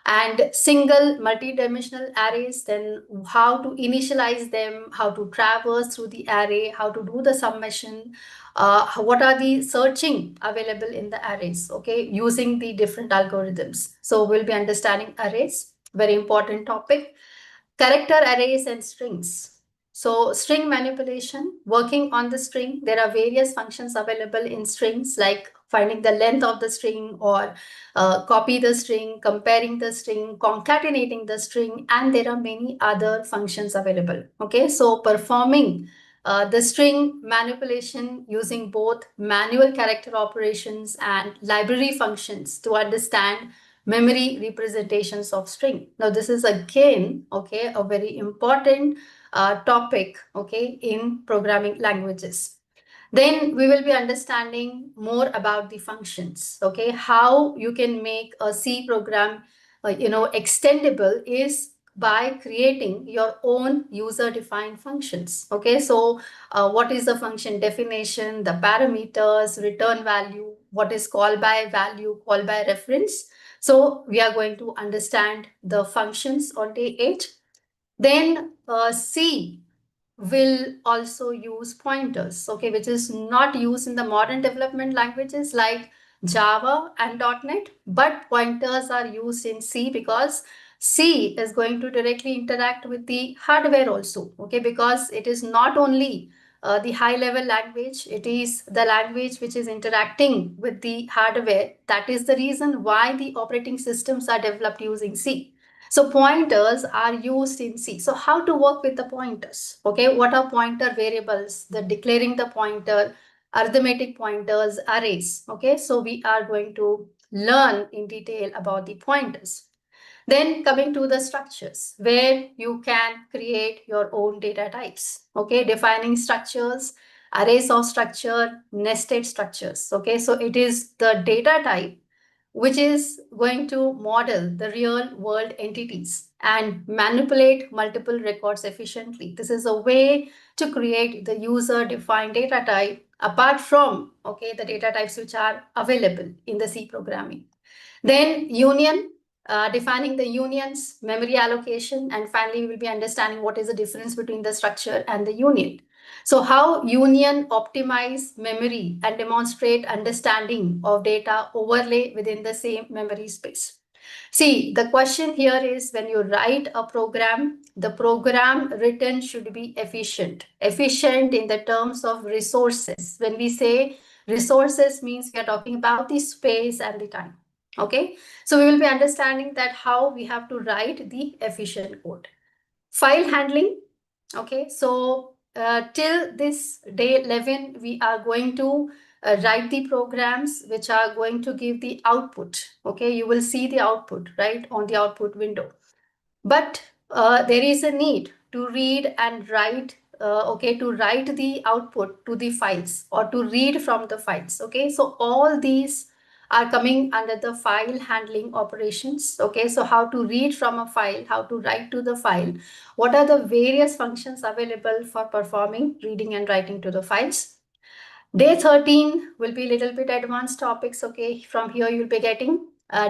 and single multi-dimensional arrays, then how to initialize them, how to traverse through the array, how to do the summation, what are the searching available in the arrays, okay, using the different algorithms. So we'll be understanding arrays, very important topic. Character arrays and strings. So string manipulation, working on the string, there are various functions available in strings like finding the length of the string or copy the string, comparing the string, concatenating the string, and there are many other functions available. Okay, so performing the string manipulation using both manual character operations and library functions to understand memory representations of string. Now, this is again, okay, a very important topic, okay, in programming languages. Then we will be understanding more about the functions, okay, how you can make a C program, extendable is by creating your own user-defined functions, okay. So what is the function definition, the parameters, return value, what is call by value, call by reference. So we are going to understand the functions on day 8. Then C will also use pointers, okay, which is not used in the modern development languages like Java and .NET, but pointers are used in C because C is going to directly interact with the hardware also, okay, because it is not only the high level language, it is the language which is interacting with the hardware. That is the reason why the operating systems are developed using C. So pointers are used in C. So how to work with the pointers? Okay, what are pointer variables? The declaring the pointer, arithmetic pointers, arrays. Okay, so we are going to learn in detail about the pointers. Then coming to the structures where you can create your own data types. Okay, defining structures, arrays of structure, nested structures. Okay, so it is the data type which is going to model the real world entities and manipulate multiple records efficiently. This is a way to create the user defined data type apart from, okay, the data types which are available in the C programming. Then union, defining the unions, memory allocation, and finally we will be understanding what is the difference between the structure and the union. So how union optimize memory and demonstrate understanding of data overlay within the same memory space. See, the question here is when you write a program, the program written should be efficient. Efficient in the terms of resources. When we say resources means we are talking about the space and the time. Okay, so we will be understanding that how we have to write the efficient code. File handling. Okay, so till this day 11, we are going to write the programs which are going to give the output. Okay, you will see the output right on the output window. But there is a need to read and write, okay, to write the output to the files or to read from the files. Okay, so all these are coming under the file handling operations. Okay, so how to read from a file, how to write to the file, what are the various functions available for performing reading and writing to the files. Day 13 will be a little bit advanced topics. Okay, from here you'll be getting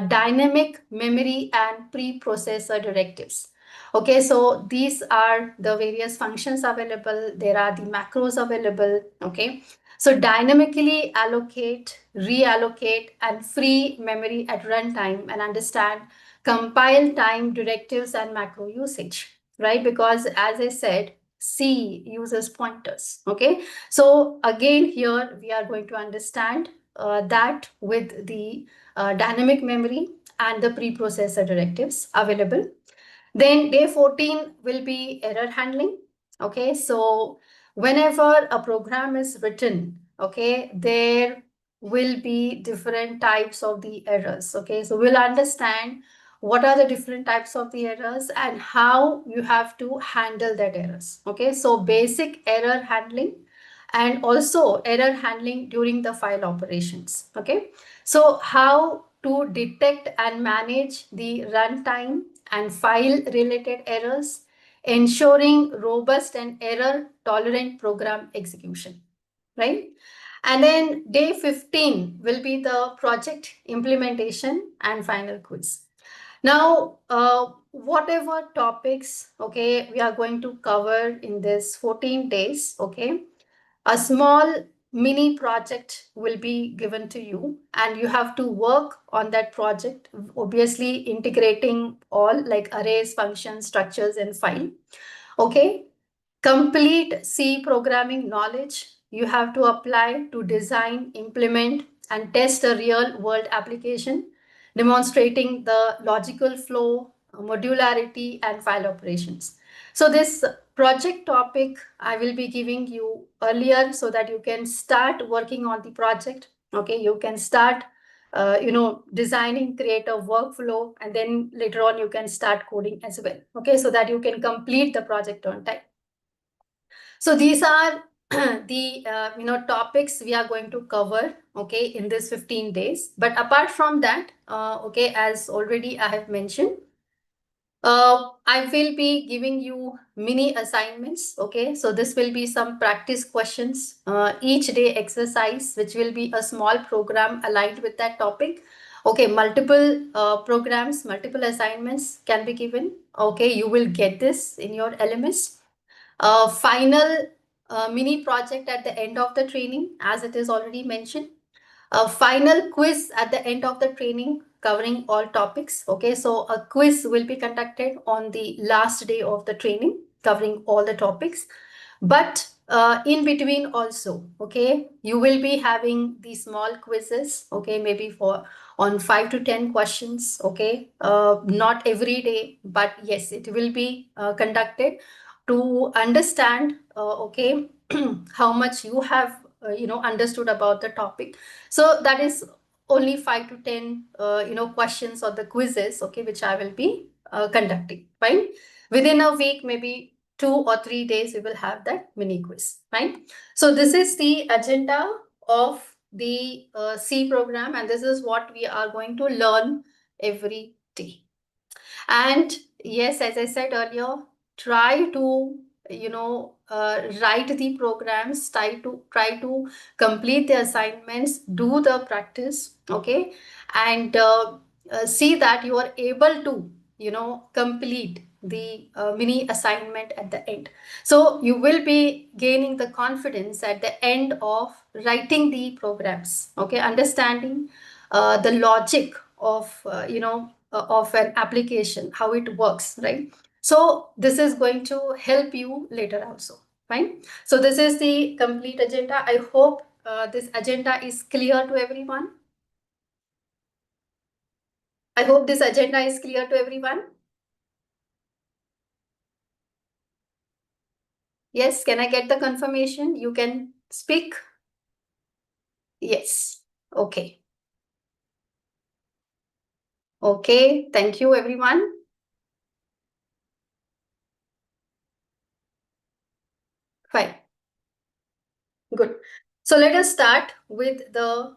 dynamic memory and preprocessor directives. Okay, so these are the various functions available. There are the macros available. Okay, so dynamically allocate, reallocate, and free memory at runtime and understand compile time directives and macro usage, right? Because as I said, C uses pointers. Okay, so again here we are going to understand that with the dynamic memory and the preprocessor directives available. Then day 14 will be error handling. Okay, so whenever a program is written, okay, there will be different types of the errors. Okay, so we'll understand what are the different types of the errors and how you have to handle that errors. Okay, so basic error handling and also error handling during the file operations. Okay, so how to detect and manage the runtime and file related errors, ensuring robust and error tolerant program execution, right? And then day 15 will be the project implementation and final quiz. Now, whatever topics, okay, we are going to cover in this 14 days, okay, a small mini project will be given to you and you have to work on that project, obviously integrating all like arrays, functions, structures, and file, okay. Complete C programming knowledge you have to apply to design, implement, and test a real world application, demonstrating the logical flow, modularity, and file operations. So this project topic I will be giving you earlier so that you can start working on the project. Okay, you can start designing, create a workflow, and then later on you can start coding as well. Okay, so that you can complete the project on time. So these are the topics we are going to cover, okay, in this 15 days. But apart from that, okay, as already I have mentioned, I will be giving you mini assignments. Okay, so this will be some practice questions, each day exercise, which will be a small program aligned with that topic. Okay, multiple programs, multiple assignments can be given. Okay, you will get this in your LMS. Final mini project at the end of the training, as it is already mentioned. A final quiz at the end of the training covering all topics. Okay, so a quiz will be conducted on the last day of the training covering all the topics. But in between also, okay, you will be having these small quizzes, okay, maybe for on 5 to 10 questions, okay, not every day, but yes, it will be conducted to understand, okay, how much you have, understood about the topic. So that is only 5 to 10, questions or the quizzes, okay, which I will be conducting, fine. Within a week, maybe 2 or 3 days, we will have that mini quiz, fine. So this is the agenda of the C program, and this is what we are going to learn every day. And yes, as I said earlier, try to write the programs, try to complete the assignments, do the practice, okay, and see that you are able to complete the mini assignment at the end. So you will be gaining the confidence at the end of writing the programs, okay, understanding the logic of of an application, how it works, right? So this is going to help you later also, fine. So this is the complete agenda. I hope this agenda is clear to everyone. I hope this agenda is clear to everyone. Yes, can I get the confirmation? You can speak. Yes, okay. Okay, thank you everyone. Fine. Good. So let us start with the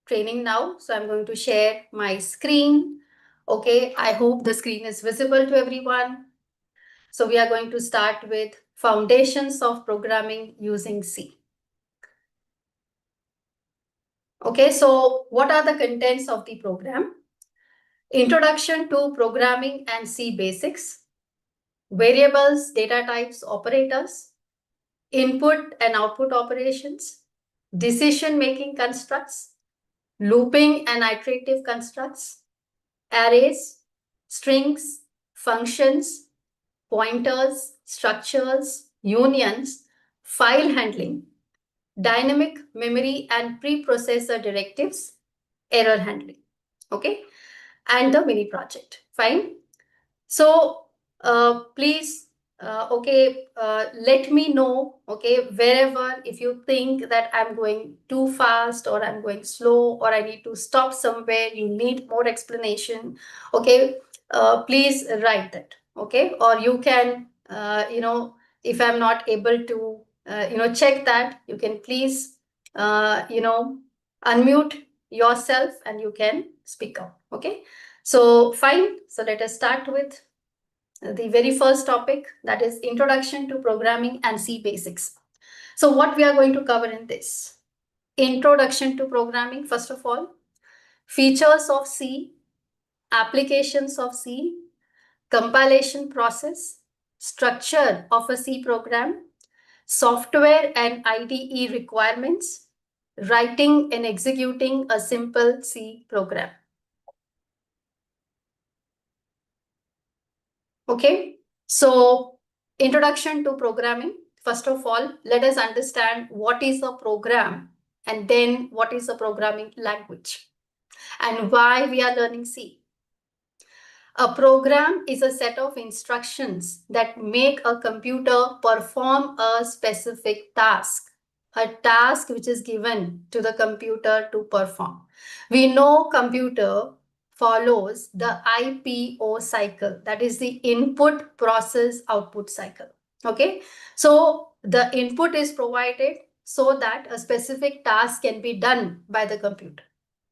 training now. So I'm going to share my screen. Okay, I hope the screen is visible to everyone. So we are going to start with foundations of programming using C. Okay, so what are the contents of the program? Introduction to programming and C basics, variables, data types, operators, input and output operations, decision-making constructs, looping and iterative constructs, arrays, strings, functions, pointers, structures, unions, file handling, dynamic memory and preprocessor directives, error handling, okay, and the mini project, fine. So please, let me know, okay, wherever, if you think that I'm going too fast or I'm going slow or I need to stop somewhere, you need more explanation, okay, please write that, okay, or you can, if I'm not able to, check that, you can please, unmute yourself and you can speak up, okay. So fine, so let us start with the very first topic, that is introduction to programming and C basics. So what we are going to cover in this? Introduction to programming, first of all, features of C, applications of C, compilation process, structure of a C program, software and IDE requirements, writing and executing a simple C program. Okay, so introduction to programming. First of all, let us understand what is a program and then what is a programming language and why we are learning C. A program is a set of instructions that make a computer perform a specific task, a task which is given to the computer to perform. We know computer follows the IPO cycle, that is the input process output cycle. Okay, so the input is provided so that a specific task can be done by the computer,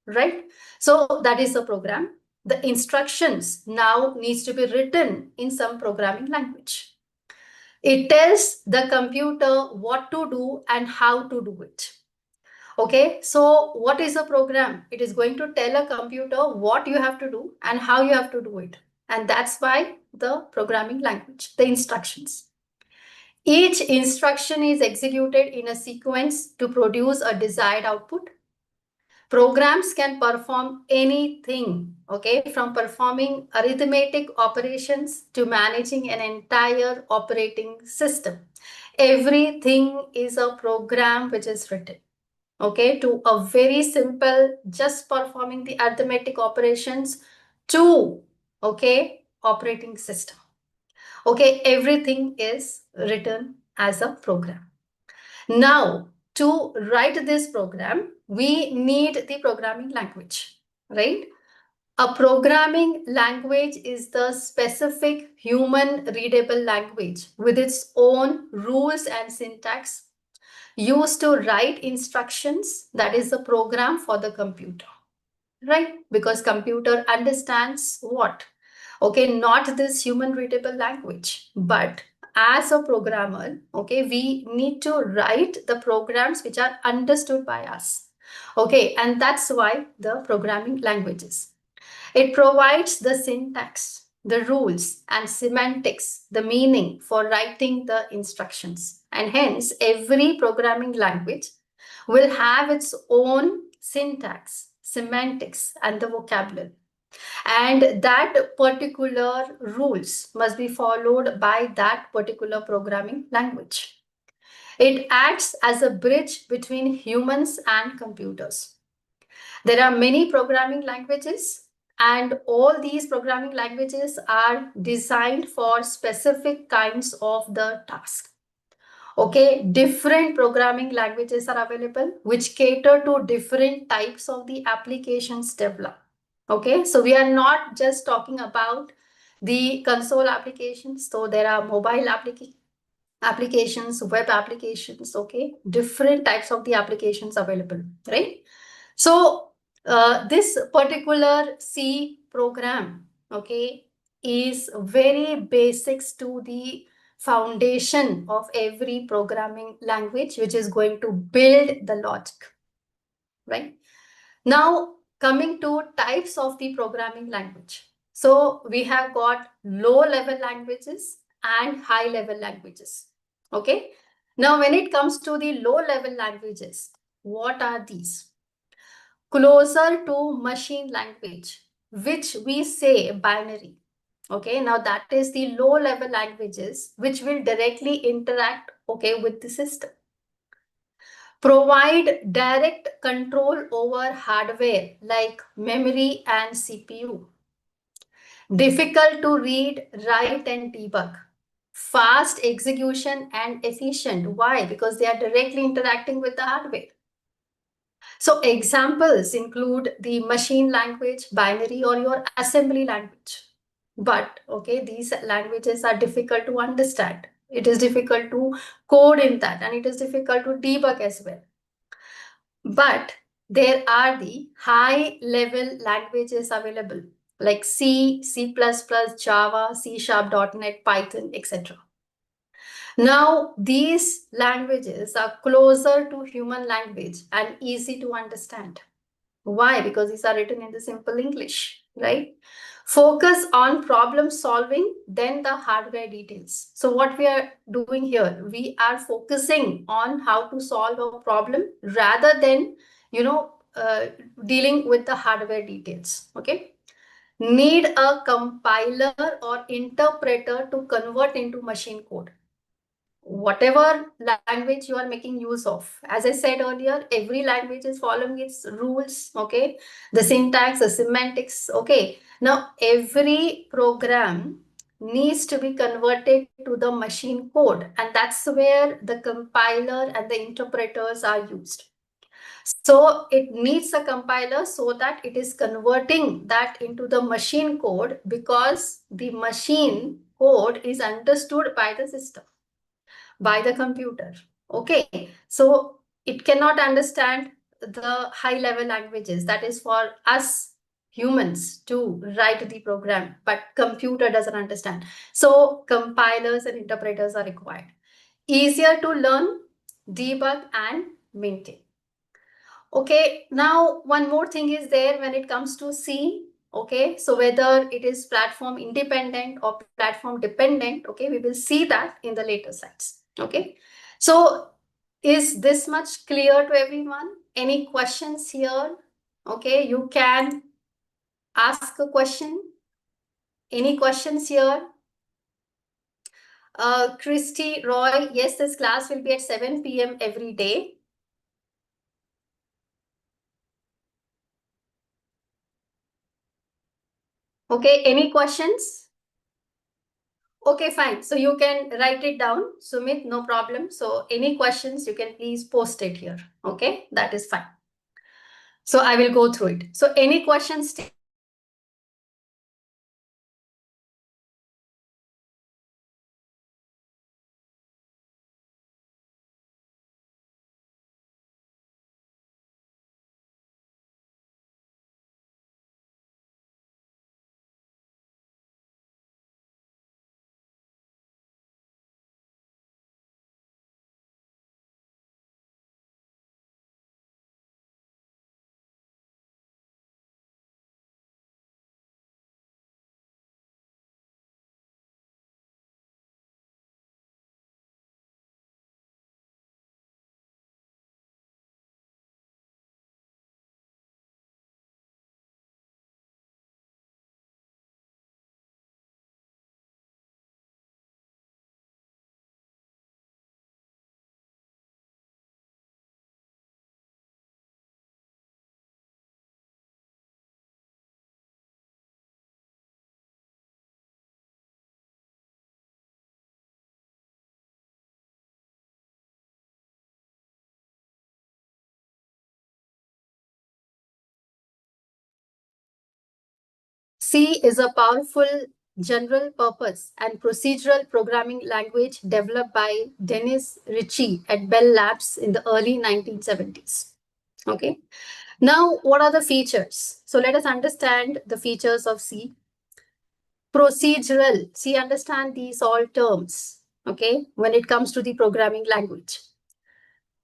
right? So that is the program. The instructions now needs to be written in some programming language. It tells the computer what to do and how to do it. Okay, so what is a program? It is going to tell a computer what you have to do and how you have to do it. And that's why the programming language, the instructions. Each instruction is executed in a sequence to produce a desired output. Programs can perform anything, okay, from performing arithmetic operations to managing an entire operating system. Everything is a program which is written, okay, to a very simple, just performing the arithmetic operations to, okay, operating system. Okay, everything is written as a program. Now, to write this program, we need the programming language, right? A programming language is the specific human readable language with its own rules and syntax used to write instructions, that is the program for the computer, right? Because computer understands what? Okay, not this human readable language, but as a programmer, okay, we need to write the programs which are understood by us. Okay, and that's why the programming languages. It provides the syntax, the rules and semantics, the meaning for writing the instructions. And hence, every programming language will have its own syntax, semantics, and the vocabulary. And that particular rules must be followed by that particular programming language. It acts as a bridge between humans and computers. There are many programming languages, and all these programming languages are designed for specific kinds of the task. Okay, different programming languages are available which cater to different types of the applications developed. Okay, so we are not just talking about the console applications. So there are mobile applications, web applications, okay, different types of the applications available, right? So this particular C program, okay, is very basics to the foundation of every programming language, which is going to build the logic, right? Now, coming to types of the programming language. So we have got low-level languages and high-level languages, okay? Now, when it comes to the low-level languages, what are these? Closer to machine language, which we say binary. Okay, now that is the low level languages which will directly interact, okay, with the system. Provide direct control over hardware like memory and CPU. Difficult to read, write, and debug. Fast execution and efficient. Why? Because they are directly interacting with the hardware. So examples include the machine language, binary, or your assembly language. But okay, these languages are difficult to understand. It is difficult to code in that, and it is difficult to debug as well. But there are the high level languages available like C, C++, Java, C#, .NET, Python, etc. Now, these languages are closer to human language and easy to understand. Why? Because these are written in the simple English. right? Focus on problem solving, then the hardware details. So what we are doing here, we are focusing on how to solve a problem rather than, dealing with the hardware details. Okay. Need a compiler or interpreter to convert into machine code. Whatever language you are making use of, as I said earlier, every language is following its rules. Okay, the syntax, the semantics. Okay, now every program needs to be converted to the machine code, and that's where the compiler and the interpreters are used. So it needs a compiler so that it is converting that into the machine code, because the machine code is understood by the system, by the computer. Okay, so it cannot understand the high level languages. That is for us humans to write the program, but computer doesn't understand. So compilers and interpreters are required. Easier to learn, debug, and maintain. Okay, now one more thing is there when it comes to C. Okay, so whether it is platform independent or platform dependent, okay, we will see that in the later slides. Okay, so is this much clear to everyone? Any questions here? Okay, you can ask a question. Any questions here? Christy, Roy, yes, this class will be at 7 p.m. every day. Okay, any questions? Okay, fine. So you can write it down, Sumit, no problem. So any questions, you can please post it here. Okay, that is fine. So I will go through it. So any questions? C is a powerful general purpose and procedural programming language developed by Dennis Ritchie at Bell Labs in the early 1970s. Okay. Now, what are the features? So let us understand the features of C. Procedural. See, understand these all terms. Okay. When it comes to the programming language.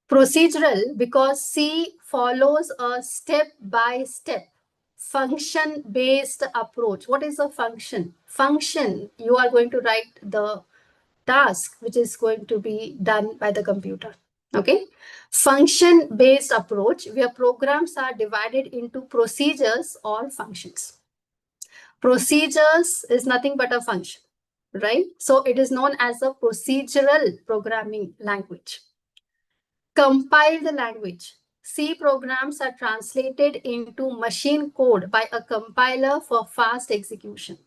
Procedural because C follows a step-by-step function-based approach. What is a function? Function, you are going to write the task which is going to be done by the computer. Okay. Function-based approach where programs are divided into procedures or functions. Procedures is nothing but a function, right? So it is known as a procedural programming language. Compile the language. C programs are translated into machine code by a compiler for fast execution.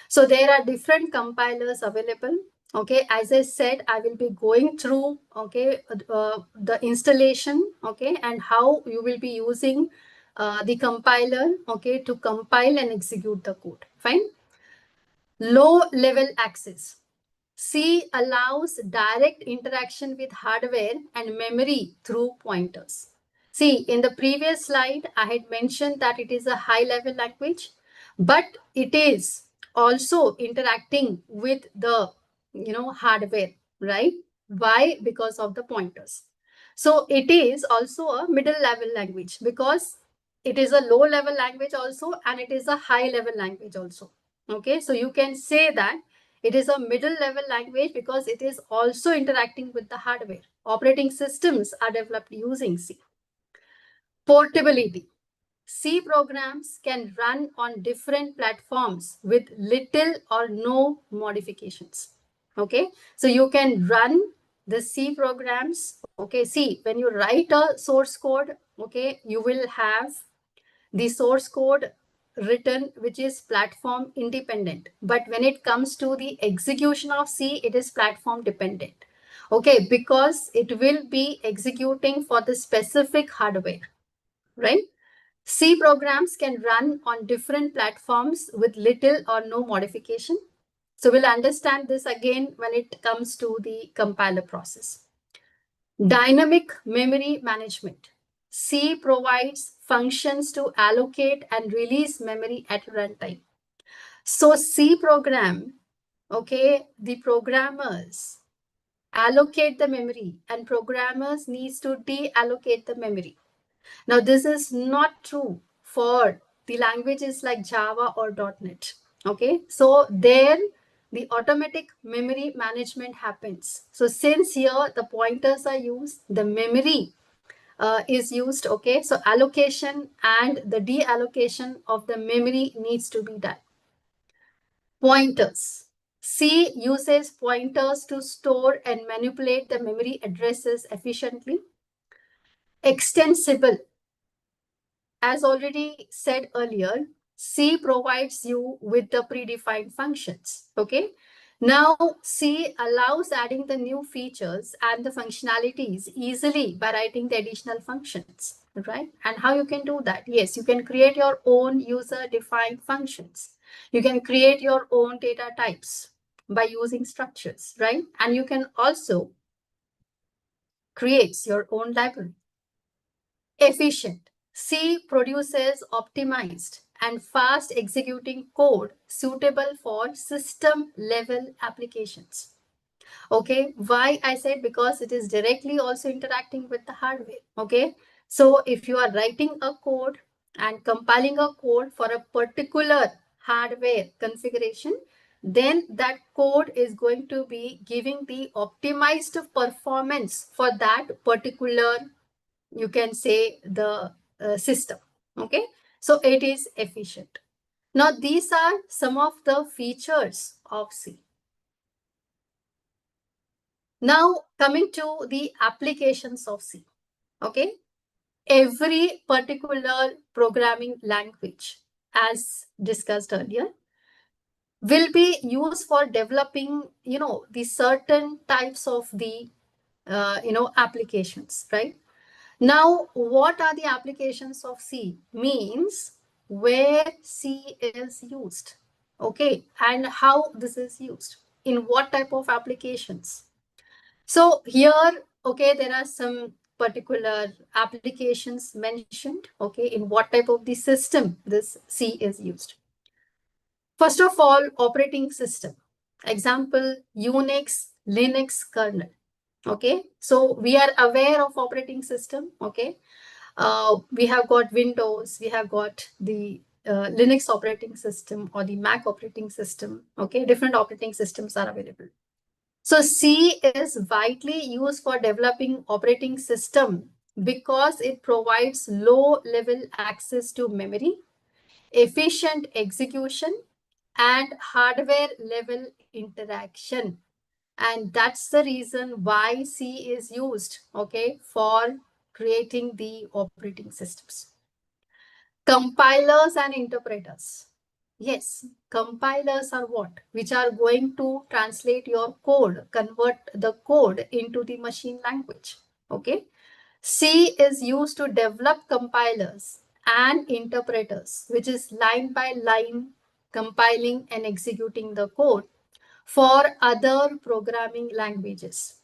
So there are different compilers available. Okay, as I said, I will be going through, okay, the installation, okay, and how you will be using the compiler, okay, to compile and execute the code. Fine. Low level access. C allows direct interaction with hardware and memory through pointers. See, in the previous slide, I had mentioned that it is a high-level language, but it is also interacting with the, hardware, right? Why? Because of the pointers. So it is also a middle-level language because it is a low level language also, and it is a high level language also. Okay, so you can say that it is a middle level language because it is also interacting with the hardware. Operating systems are developed using C. Portability. C programs can run on different platforms with little or no modifications. Okay, so you can run the C programs. Okay, see, when you write a source code, okay, you will have the source code written which is platform independent, but when it comes to the execution of C, it is platform dependent. Okay, because it will be executing for the specific hardware, right? C programs can run on different platforms with little or no modification. So we'll understand this again when it comes to the compiler process. Dynamic memory management. C provides functions to allocate and release memory at runtime. So C program, okay, the programmers allocate the memory and programmers needs to deallocate the memory. Now, this is not true for the languages like Java or .NET. Okay, so there the automatic memory management happens. So since here the pointers are used, the memory is used. Okay, so allocation and the deallocation of the memory needs to be done. Pointers. C uses pointers to store and manipulate the memory addresses efficiently. Extensible. As already said earlier, C provides you with the predefined functions. Okay. Now, C allows adding the new features and the functionalities easily by writing the additional functions, right? And how you can do that? Yes, you can create your own user-defined functions. You can create your own data types by using structures, right? And you can also create your own library. Efficient. C produces optimized and fast executing code suitable for system level applications. Okay, why I said because it is directly also interacting with the hardware. Okay, so if you are writing a code and compiling a code for a particular hardware configuration, then that code is going to be giving the optimized performance for that particular, you can say, the system. Okay, so it is efficient. Now these are some of the features of C. Now coming to the applications of C. Okay, every particular programming language, as discussed earlier, will be used for developing, the certain types of the applications, right? Now, what are the applications of C? Means where C is used, okay, and how this is used, in what type of applications. So here, okay, there are some particular applications mentioned, okay, in what type of the system this C is used. First of all, operating system. Example, Unix, Linux kernel. Okay, so we are aware of operating system. Okay, we have got Windows, we have got the Linux operating system or the Mac operating system. Okay, different operating systems are available. So C is widely used for developing operating system because it provides low level access to memory, efficient execution, and hardware level interaction. And that's the reason why C is used, okay, for creating the operating systems. Compilers and interpreters. Yes, compilers are what? Which are going to translate your code, convert the code into the machine language. Okay. C is used to develop compilers and interpreters, which is line by line compiling and executing the code for other programming languages.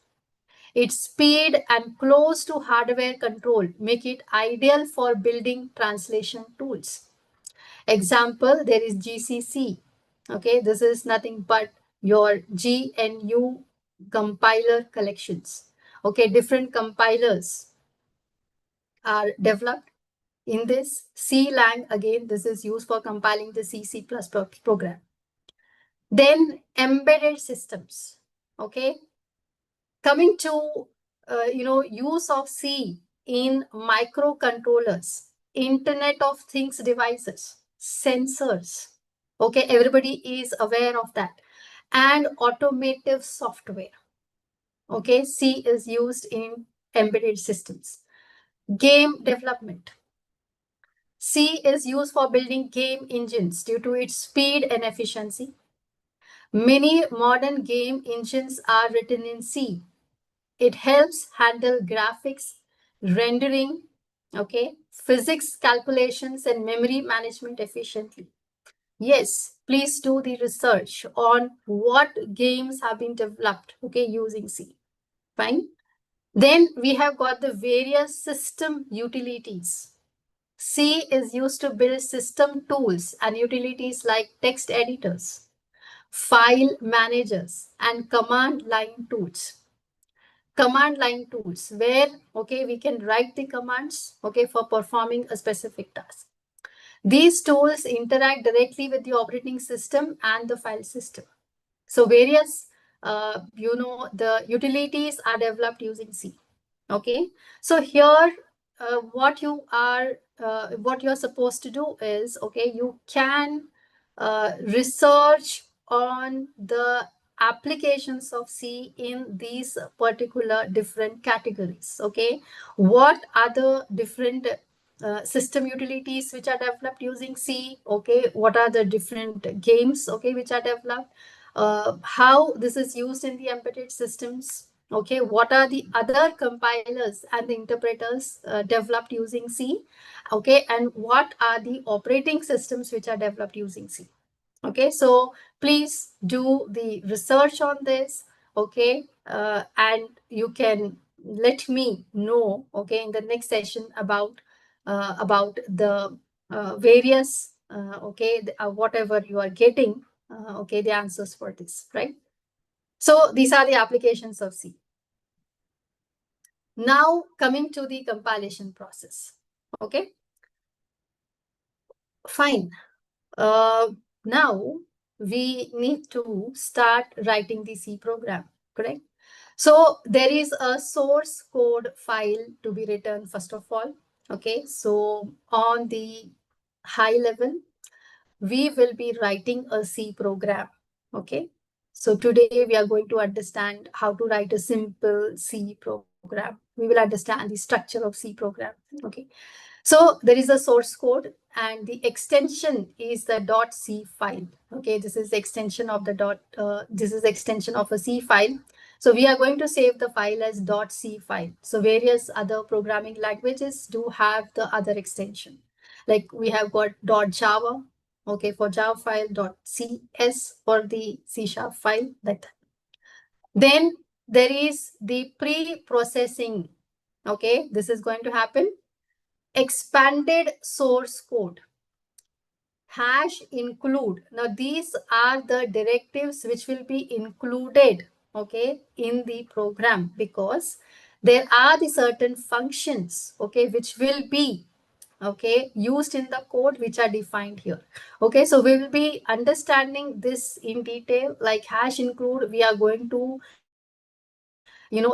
Its speed and close to hardware control make it ideal for building translation tools. Example, there is GCC. Okay, this is nothing but your GNU compiler collections. Okay, different compilers are developed In this C lang, again, this is used for compiling the C++ program. Then embedded systems, okay? Coming to, use of C in microcontrollers, Internet of Things devices, sensors, okay? Everybody is aware of that. And automotive software, okay? C is used in embedded systems. Game development. C is used for building game engines due to its speed and efficiency. Many modern game engines are written in C. It helps handle graphics, rendering, okay, physics calculations, and memory management efficiently. Yes, please do the research on what games have been developed, okay, using C. Fine. Then we have got the various system utilities. C is used to build system tools and utilities like text editors, file managers, and command line tools. Command line tools where, okay, we can write the commands, okay, for performing a specific task. These tools interact directly with the operating system and the file system. So various, the utilities are developed using C. Okay, so here what you're supposed to do is, okay, you can research on the applications of C in these particular different categories. Okay, what are the different system utilities which are developed using C? Okay, what are the different games, okay, which are developed? How this is used in the embedded systems? Okay, what are the other compilers and the interpreters developed using C? Okay, and what are the operating systems which are developed using C? Okay, so please do the research on this, okay, and you can let me know, okay, in the next session about the various, whatever you are getting, okay, the answers for this, right? So these are the applications of C. Now coming to the compilation process, okay, fine. Now we need to start writing the C program, correct? So there is a source code file to be written first of all, okay? So on the high level, we will be writing a C program, okay? So today we are going to understand how to write a simple C program. We will understand the structure of C program, okay? So there is a source code and the extension is the .c file. Okay, this is the extension of the this is the extension of a C file. So we are going to save the file as .c file. So various other programming languages do have the other extension. Like we have got .java, okay, for Java file, .cs for the C# file, like that. Then there is the pre-processing. Okay, this is going to happen. Expanded source code, hash include. Now these are the directives which will be included, okay, in the program, because there are the certain functions, okay, which will be, okay, used in the code, which are defined here. Okay, so we will be understanding this in detail. Like hash include, we are going to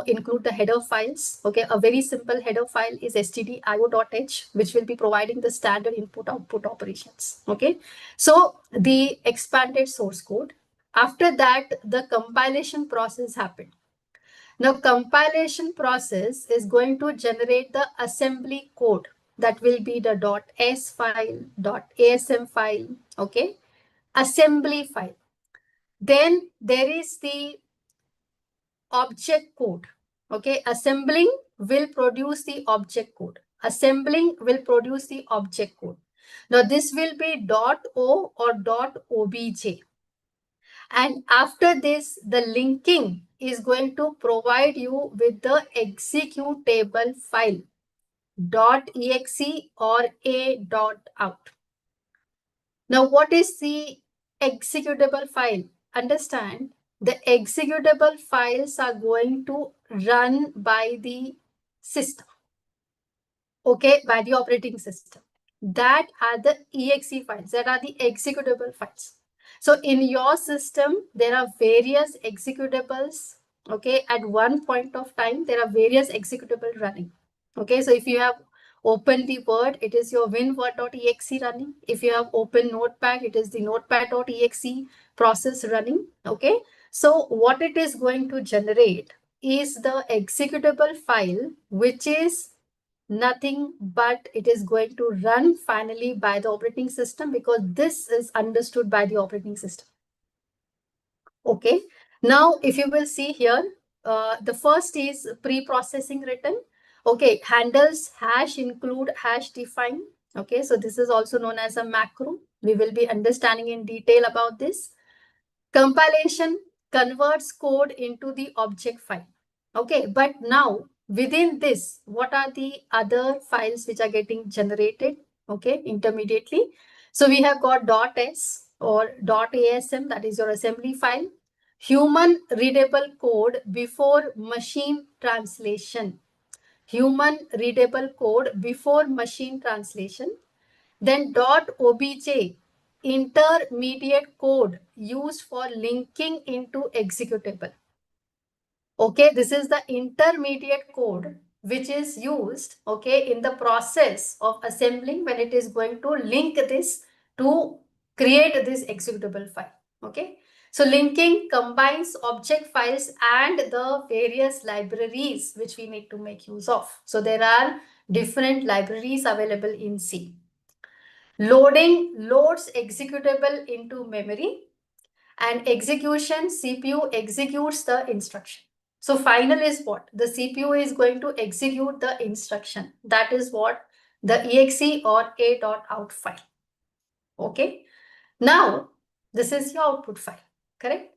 include the header files. Okay, a very simple header file is stdio.h, which will be providing the standard input output operations. Okay, so the expanded source code. After that, the compilation process happened. Now compilation process is going to generate the assembly code, that will be the .s file, .asm file, okay, assembly file. Then there is the object code. Okay, assembling will produce the object code. Assembling will produce the object code. Now this will be .o or .obj. And after this, the linking is going to provide you with the executable file .exe or a.out. Now, what is the executable file? Understand, the executable files are going to run by the system. okay, by the operating system. That are the exe files, that are the executable files. So in your system, there are various executables, okay. At one point of time, there are various executable running, okay. So if you have opened the Word, it is your winword.exe running. If you have opened Notepad, it is the notepad.exe process running, okay. So what it is going to generate is the executable file, which is nothing but it is going to run finally by the operating system, because this is understood by the operating system. Okay. Now, if you will see here, the first is pre-processing written. Okay. Handles hash include hash define. Okay. So this is also known as a macro. We will be understanding in detail about this. Compilation converts code into the object file. Okay, but now within this, what are the other files which are getting generated? Okay, intermediately. So we have got .s or .asm, that is your assembly file. Human readable code before machine translation. Human readable code before machine translation. Then .obj, intermediate code used for linking into executable. Okay, this is the intermediate code which is used, okay, in the process of assembling when it is going to link this to create this executable file. Okay, so linking combines object files and the various libraries which we need to make use of. So there are different libraries available in C. Loading loads executable into memory, and execution, CPU executes the instruction. So final is what? The CPU is going to execute the instruction. That is what the exe or a.out file. Okay. Now, this is your output file, correct?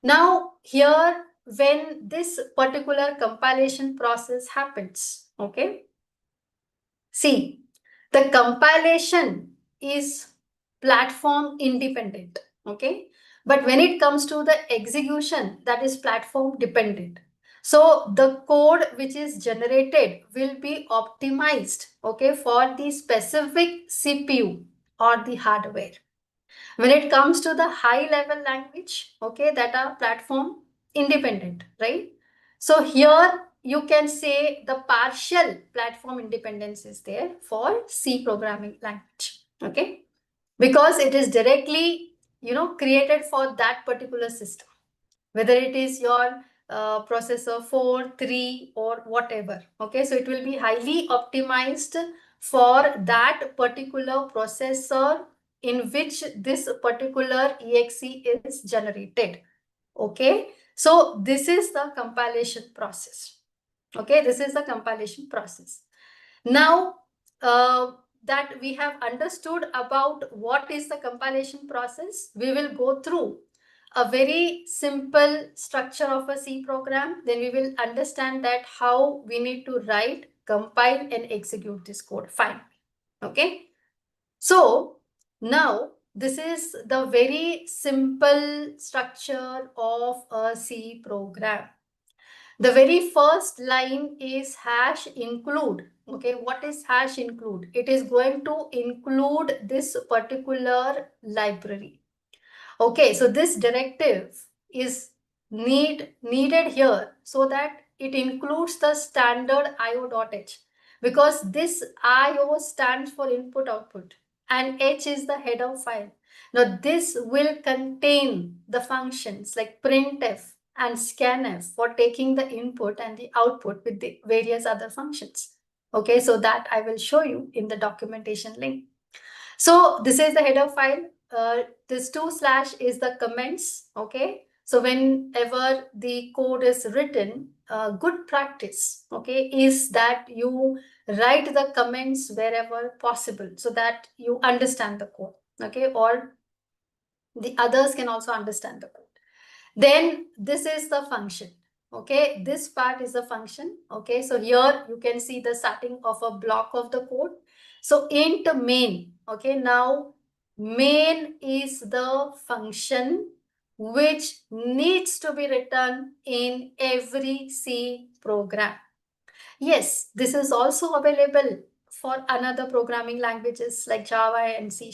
Now, here, when this particular compilation process happens, okay, see, the compilation is platform independent, okay? But when it comes to the execution, that is platform dependent. So the code which is generated will be optimized, okay, for the specific CPU or the hardware. When it comes to the high level language, okay, that are platform independent, right? So here you can say the partial platform independence is there for C programming language, okay? Because it is directly, created for that particular system, whether it is your processor 4, 3 or whatever, okay? So it will be highly optimized for that particular processor in which this particular exe is generated. Okay, so this is the compilation process. Okay, this is the compilation process. Now that we have understood about what is the compilation process, we will go through a very simple structure of a C program. Then we will understand that how we need to write, compile and execute this code finally. Okay, so now this is the very simple structure of a C program. The very first line is hash include. Okay, what is hash include? It is going to include this particular library. Okay, so this directive is needed here so that it includes the standard io.h, because this io stands for input output and h is the header file. Now this will contain the functions like printf and scanf for taking the input and the output with the various other functions. Okay, so that I will show you in the documentation link. So this is the header file. This 2/ is the comments. Okay, so whenever the code is written, good practice, okay, is that you write the comments wherever possible so that you understand the code, okay, or the others can also understand the code. Then this is the function. Okay, this part is the function. Okay, so here you can see the starting of a block of the code. So int main. Okay, now main is the function which needs to be written in every C program. Yes, this is also available for another programming languages like Java and C#,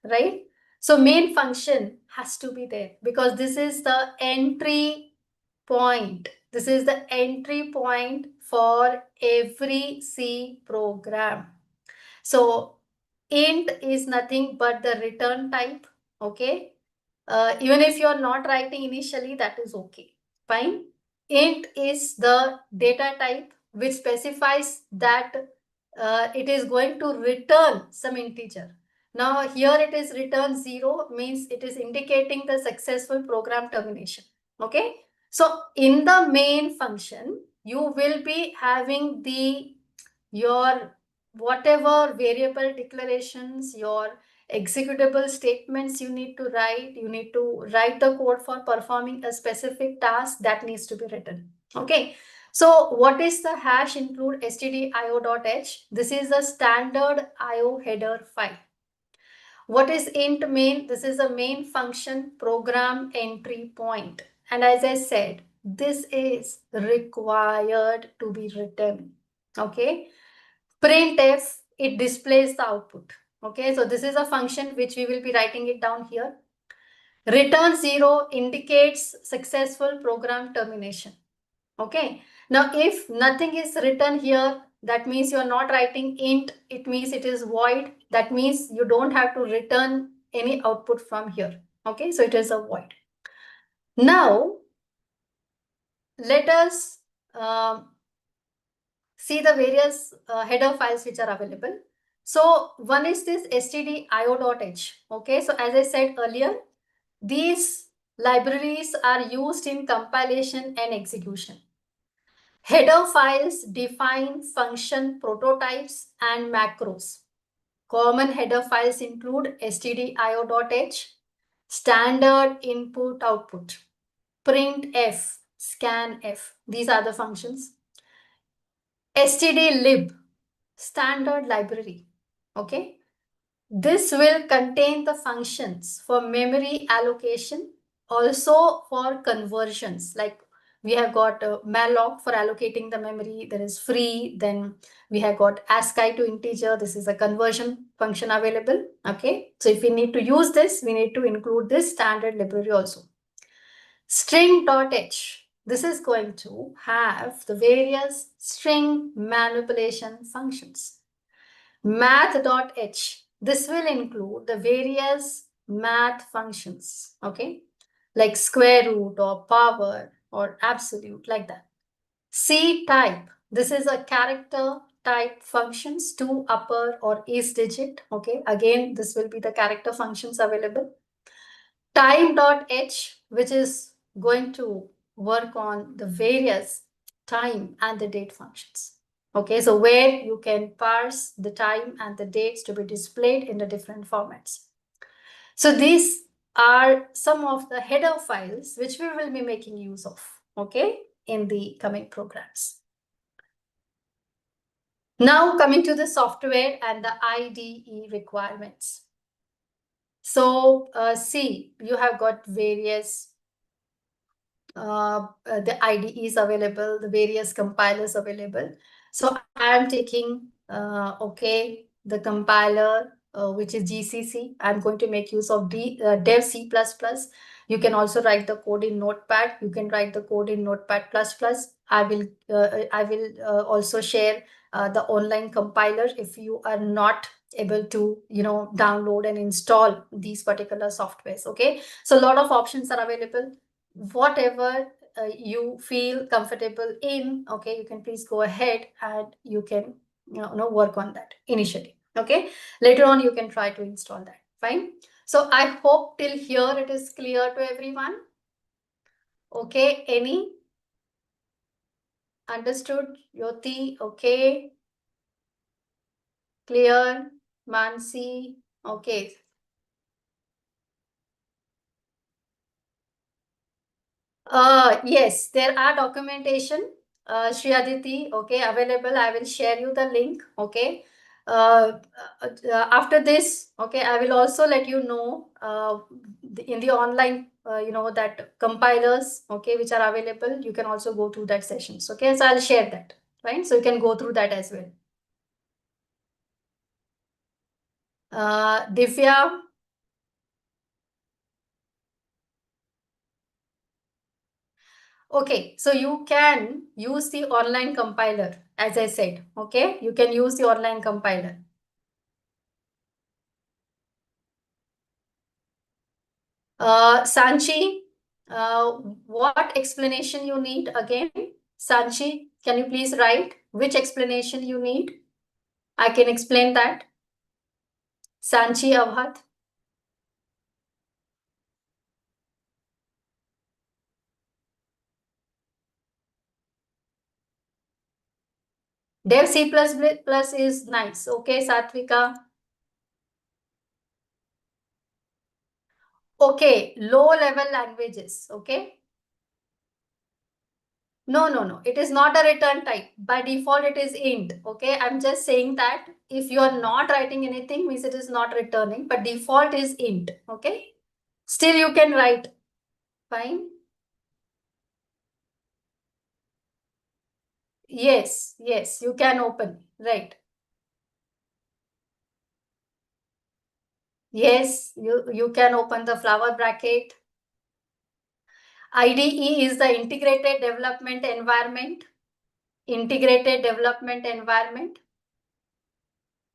right? So main function has to be there because this is the entry point. This is the entry point for every C program. So int is nothing but the return type, okay? Even if you're not writing initially, that is okay, fine. Int is the data type which specifies that it is going to return some integer. Now here it is return 0, means it is indicating the successful program termination, okay? So in the main function, you will be having your whatever variable declarations, your executable statements you need to write. You need to write the code for performing a specific task that needs to be written. Okay. So what is the hash include stdio.h? This is the standard IO header file. What is int main? This is a main function program entry point. And as I said, this is required to be written. Okay. Printf, it displays the output. Okay, so this is a function which we will be writing it down here. Return 0 indicates successful program termination. Okay, now if nothing is written here, that means you are not writing int, it means it is void. That means you don't have to return any output from here. Okay, so it is a void. Now, let us see the various header files which are available. So one is this stdio.h. Okay, so as I said earlier, these libraries are used in compilation and execution. Header files define function prototypes and macros. Common header files include stdio.h, standard input output, printf, scanf. These are the functions. stdlib, standard library. Okay, this will contain the functions for memory allocation, also for conversions. Like we have got malloc for allocating the memory, there is free, then we have got ASCII to integer, this is a conversion function available. Okay, so if we need to use this, we need to include this standard library also. String.h, this is going to have the various string manipulation functions. Math.h, this will include the various math functions, okay, like square root or power or absolute, like that. C type, this is a character type functions, to upper or is digit, okay, again this will be the character functions available. Time.h, which is going to work on the various time and the date functions. Okay, so where you can parse the time and the dates to be displayed in the different formats. So these are some of the header files which we will be making use of, okay, in the coming programs. Now coming to the software and the IDE requirements. So see, you have got various the IDEs available, the various compilers available. So I am taking, okay, the compiler, which is GCC. I'm going to make use of dev C++. You can also write the code in Notepad. You can write the code in Notepad++. I will also share the online compiler if you are not able to, download and install these particular softwares. Okay, so a lot of options are available. Whatever you feel comfortable in, okay, you can please go ahead and you can work on that initially. Okay, later on you can try to install that. Fine. So I hope till here it is clear to everyone. Okay, any understood? Yoti, okay, clear. Mansi, okay. Yes, there are documentation, Shri Aditi, okay, available. I will share you the link, okay. After this, okay, I will also let you know in the online, that compilers, okay, which are available. You can also go through that sessions, okay. So I'll share that, right? So you can go through that as well. Divya? Okay, so you can use the online compiler, as I said. Okay, you can use the online compiler. Sanchi, what explanation you need again? Sanchi, can you please write which explanation you need? I can explain that. Sanchi Avhat. Dev C++ is nice. Okay, Satvika. Okay, low level languages. Okay. No. It is not a return type. By default, it is int. Okay. I'm just saying that if you are not writing anything, means it is not returning, but default is int. Okay. Still, you can write. Fine. Yes, you can open. Right. Yes, you can open the flower bracket. IDE is the integrated development environment. Integrated development environment.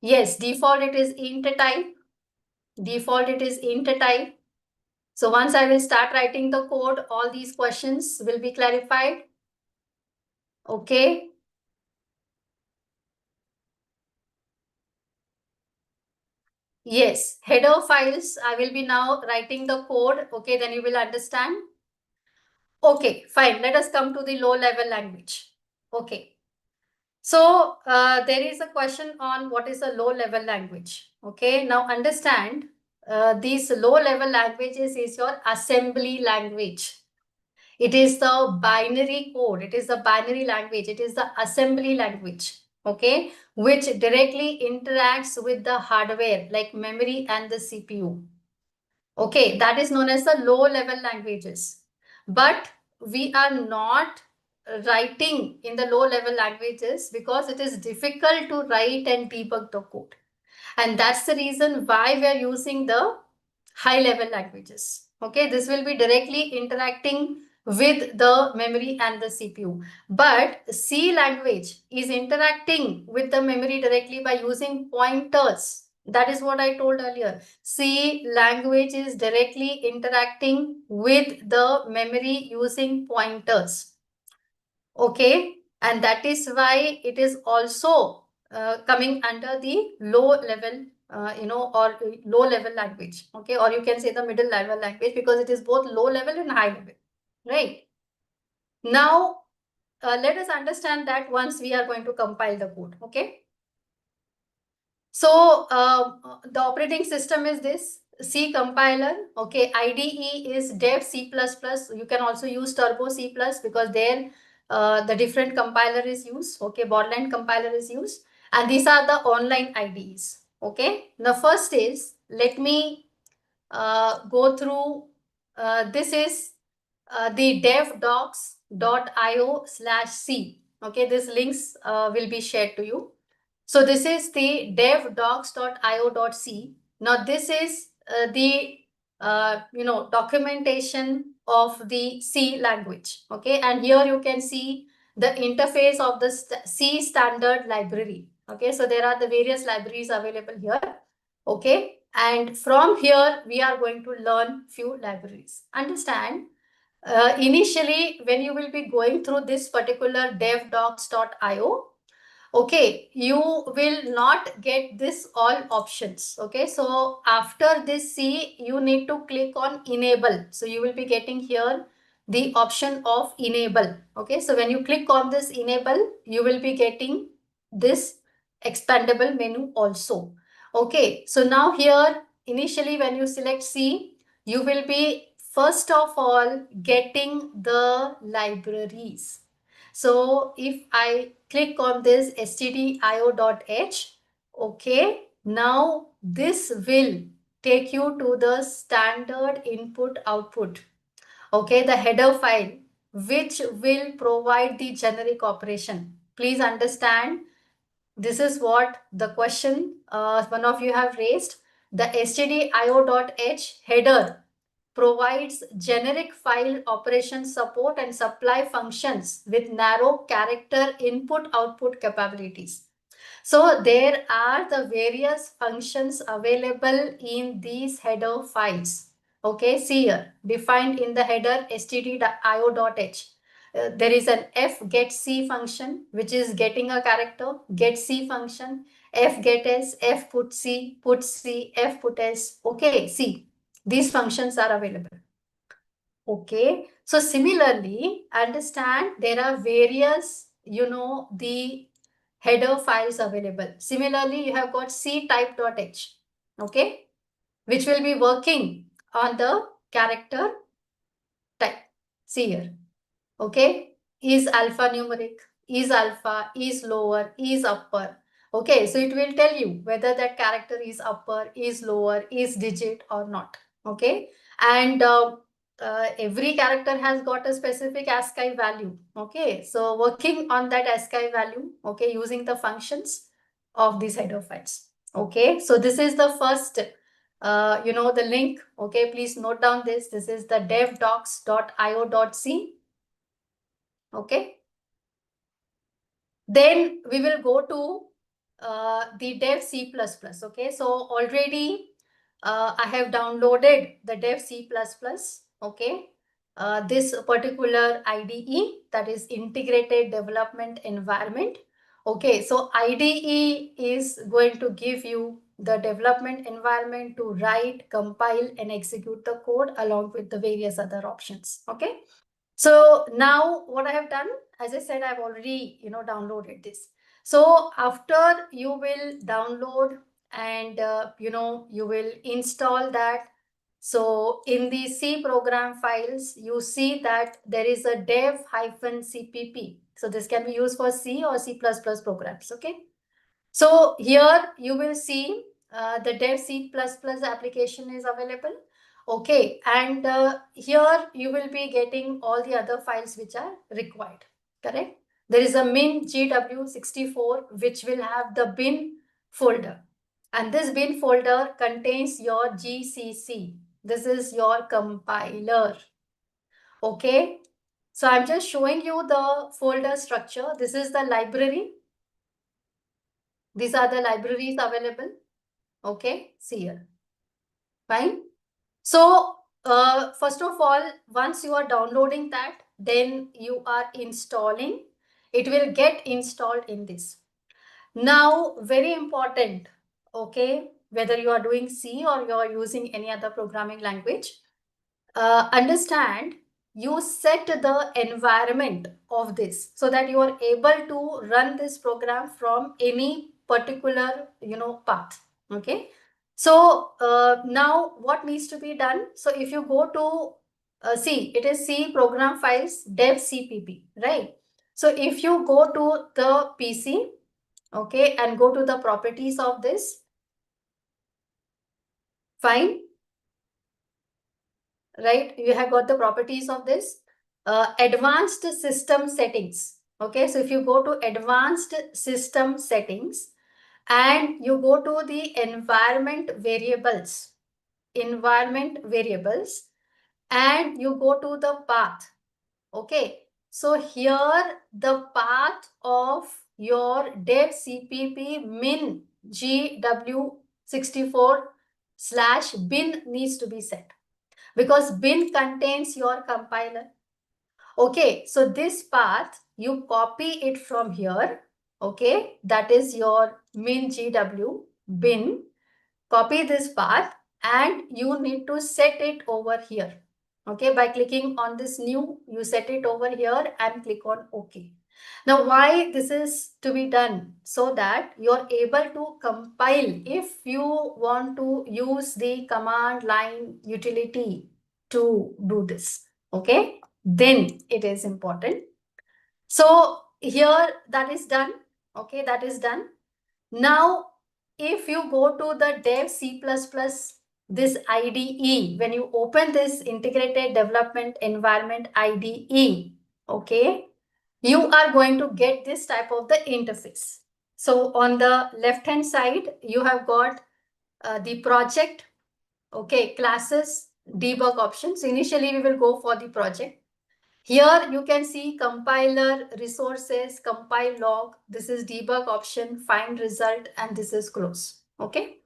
Yes, default it is int type. Default it is int type. So once I will start writing the code, all these questions will be clarified. Okay. Yes, header files, I will be now writing the code. Okay, then you will understand. Okay, fine. Let us come to the low level language. Okay. So there is a question on what is a low level language. Okay, now understand these low level languages is your assembly language. It is the binary code. It is the binary language. It is the assembly language. Okay, which directly interacts with the hardware like memory and the CPU. Okay, that is known as the low level languages. But we are not writing in the low level languages because it is difficult to write and debug the code. And that's the reason why we are using the high level languages. Okay, this will be directly interacting with the memory and the CPU. But C language is interacting with the memory directly by using pointers. That is what I told earlier. C language is directly interacting with the memory using pointers. Okay, and that is why it is also coming under the low level or low level language. Okay, or you can say the middle level language because it is both low level and high level. Right. Now, let us understand that once we are going to compile the code. Okay. So the operating system is this C compiler. Okay, IDE is Dev C++. You can also use Turbo C++ because there the different compiler is used. Okay, Borderland compiler is used, and these are the online IDEs. Okay, the first is, let me go through. This is the devdocs.io/c. Okay, these links will be shared to you. So this is the devdocs.io.c. Now this is the documentation of the C language. Okay, and here you can see the interface of the C standard library. Okay, so there are the various libraries available here. Okay, and from here we are going to learn few libraries. Understand? Initially, when you will be going through this particular devdocs.io, okay, you will not get this all options. Okay, so after this C, you need to click on enable. So you will be getting here the option of enable. Okay, so when you click on this enable, you will be getting this expandable menu also. Okay, so now here initially when you select C, you will be first of all getting the libraries. So if I click on this stdio.h, okay, now this will take you to the standard input output. Okay, the header file which will provide the generic operation. Please understand, this is what the question one of you have raised. the stdio.h header provides generic file operation support and supply functions with narrow character input-output capabilities. So there are the various functions available in these header files. Okay, see here, defined in the header stdio.h. There is an fgetC function, which is getting a character, getC function, fgetS, fputC, putC, fputS. Okay, see, these functions are available. Okay, so similarly, understand there are various, the header files available. Similarly, you have got ctype.h, okay, which will be working on the character type. See here, okay, is alphanumeric, is alpha, is lower, is upper. Okay, so it will tell you whether that character is upper, is lower, is digit or not. Okay, and every character has got a specific ASCII value. Okay, so working on that ASCII value, okay, using the functions of these header files. Okay, so this is the first, the link. Okay, please note down this. This is the devdocs.io.c. Okay, then we will go to the dev C++. Okay, so already I have downloaded the dev C++. Okay, this particular IDE, that is integrated development environment. Okay, so IDE is going to give you the development environment to write, compile and execute the code along with the various other options. Okay, so now what I have done, as I said, I've already, downloaded this. So after you will download and, you will install that. So in the C program files, you see that there is a dev-cpp. So this can be used for C or C++ programs. Okay. So here you will see the dev C++ application is available. Okay, and here you will be getting all the other files which are required, correct? There is a min GW64 which will have the bin folder, and this bin folder contains your GCC. This is your compiler. Okay, so I'm just showing you the folder structure. This is the library. These are the libraries available. Okay, see here. Fine. So first of all, once you are downloading that, then you are installing. It will get installed in this. Now, very important, okay, whether you are doing C or you are using any other programming language, understand you set the environment of this so that you are able to run this program from any particular, path. Okay. So now what needs to be done? So if you go to C, it is C program files dev cpp, right? So if you go to the PC, okay, and go to the properties of this, fine, right? You have got the properties of this advanced system settings. Okay, so if you go to advanced system settings and you go to the environment variables, and you go to the path. Okay, so here the path of your dev cpp min gw64/bin needs to be set, because bin contains your compiler. Okay, so this path, you copy it from here. Okay, that is your min gw bin. Copy this path and you need to set it over here. Okay, by clicking on this new, you set it over here and click on OK. Now, why this is to be done? So that you're able to compile. If you want to use the command line utility to do this, okay, then it is important. So here that is done. Okay, that is done. Now, if you go to the dev C++, this IDE, when you open this integrated development environment IDE, okay, you are going to get this type of the interface. So on the left hand side, you have got the project, okay, classes, debug options. So initially, we will go for the project. Here you can see compiler, resources, compile log. This is debug option, find result, and this is close. Okay.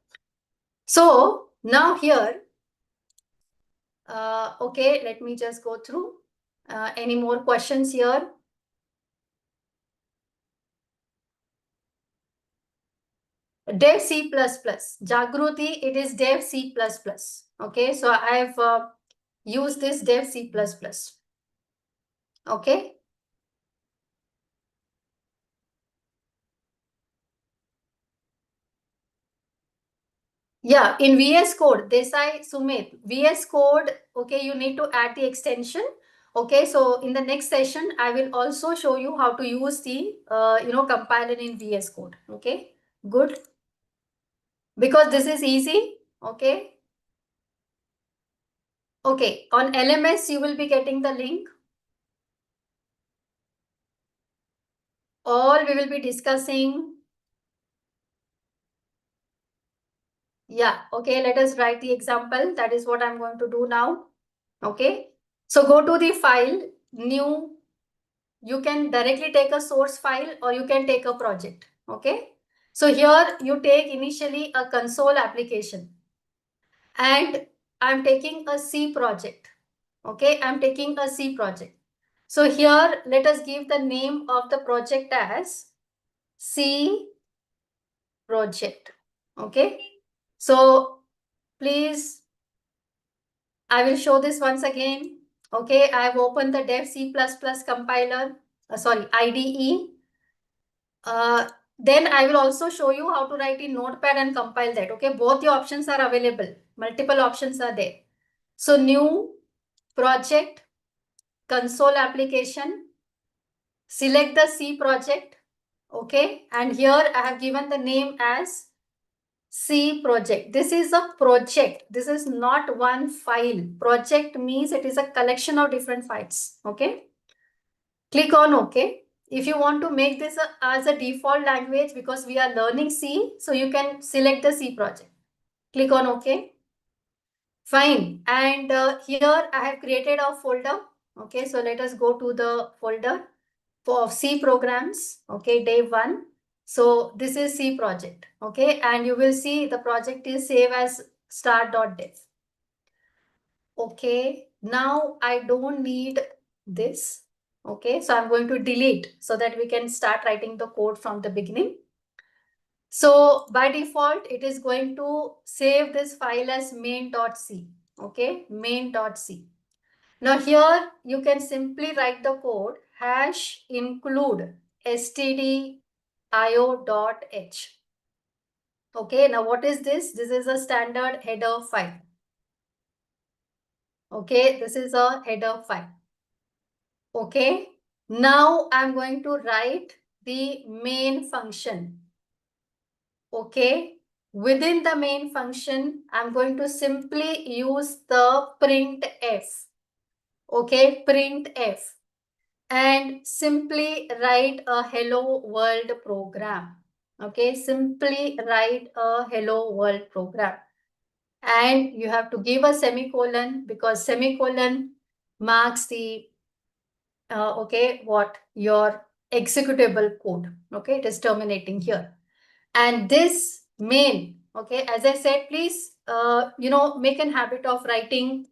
So now here, okay, let me just go through. Any more questions here? Dev C++. Jagruti, it is Dev C++. Okay, so I have used this Dev C++. Okay. Yeah, in VS Code, Desai Sumit, VS Code, okay, you need to add the extension. Okay, so in the next session, I will also show you how to use the, compiler in VS Code. Okay, good. Because this is easy. Okay. Okay, on LMS, you will be getting the link. All we will be discussing. Yeah, okay, let us write the example. That is what I'm going to do now. Okay, so go to the file, new. You can directly take a source file or you can take a project. Okay, so here you take initially a console application and I'm taking a C project. Okay, I'm taking a C project. So here, let us give the name of the project as C project. Okay, so please, I will show this once again. Okay, I have opened the dev C++ compiler, IDE. Then I will also show you how to write in Notepad and compile that. Okay, both the options are available. Multiple options are there. So new project, console application, select the C project. Okay, and here I have given the name as C project. This is a project. This is not one file. Project means it is a collection of different files. Okay. Click on OK. If you want to make this as a default language because we are learning C, so you can select the C project. Click on OK. Fine. And here I have created a folder. Okay. So let us go to the folder for C programs. Okay. Day 1. So this is C project. Okay. And you will see the project is saved as start.dev. Okay. Now I don't need this. Okay. So I'm going to delete so that we can start writing the code from the beginning. So by default, it is going to save this file as main.c. Okay. Main.c. Now here you can simply write the code hash include stdio.h. Okay, now what is this? This is a standard header file. Okay, this is a header file. Okay, now I'm going to write the main function. Okay, within the main function, I'm going to simply use the printf. Okay, printf. And simply write a hello world program. Okay, simply write a hello world program. And you have to give a semicolon because semicolon marks the, your executable code. Okay, it is terminating here. And this main, okay, as I said, please, make a habit of writing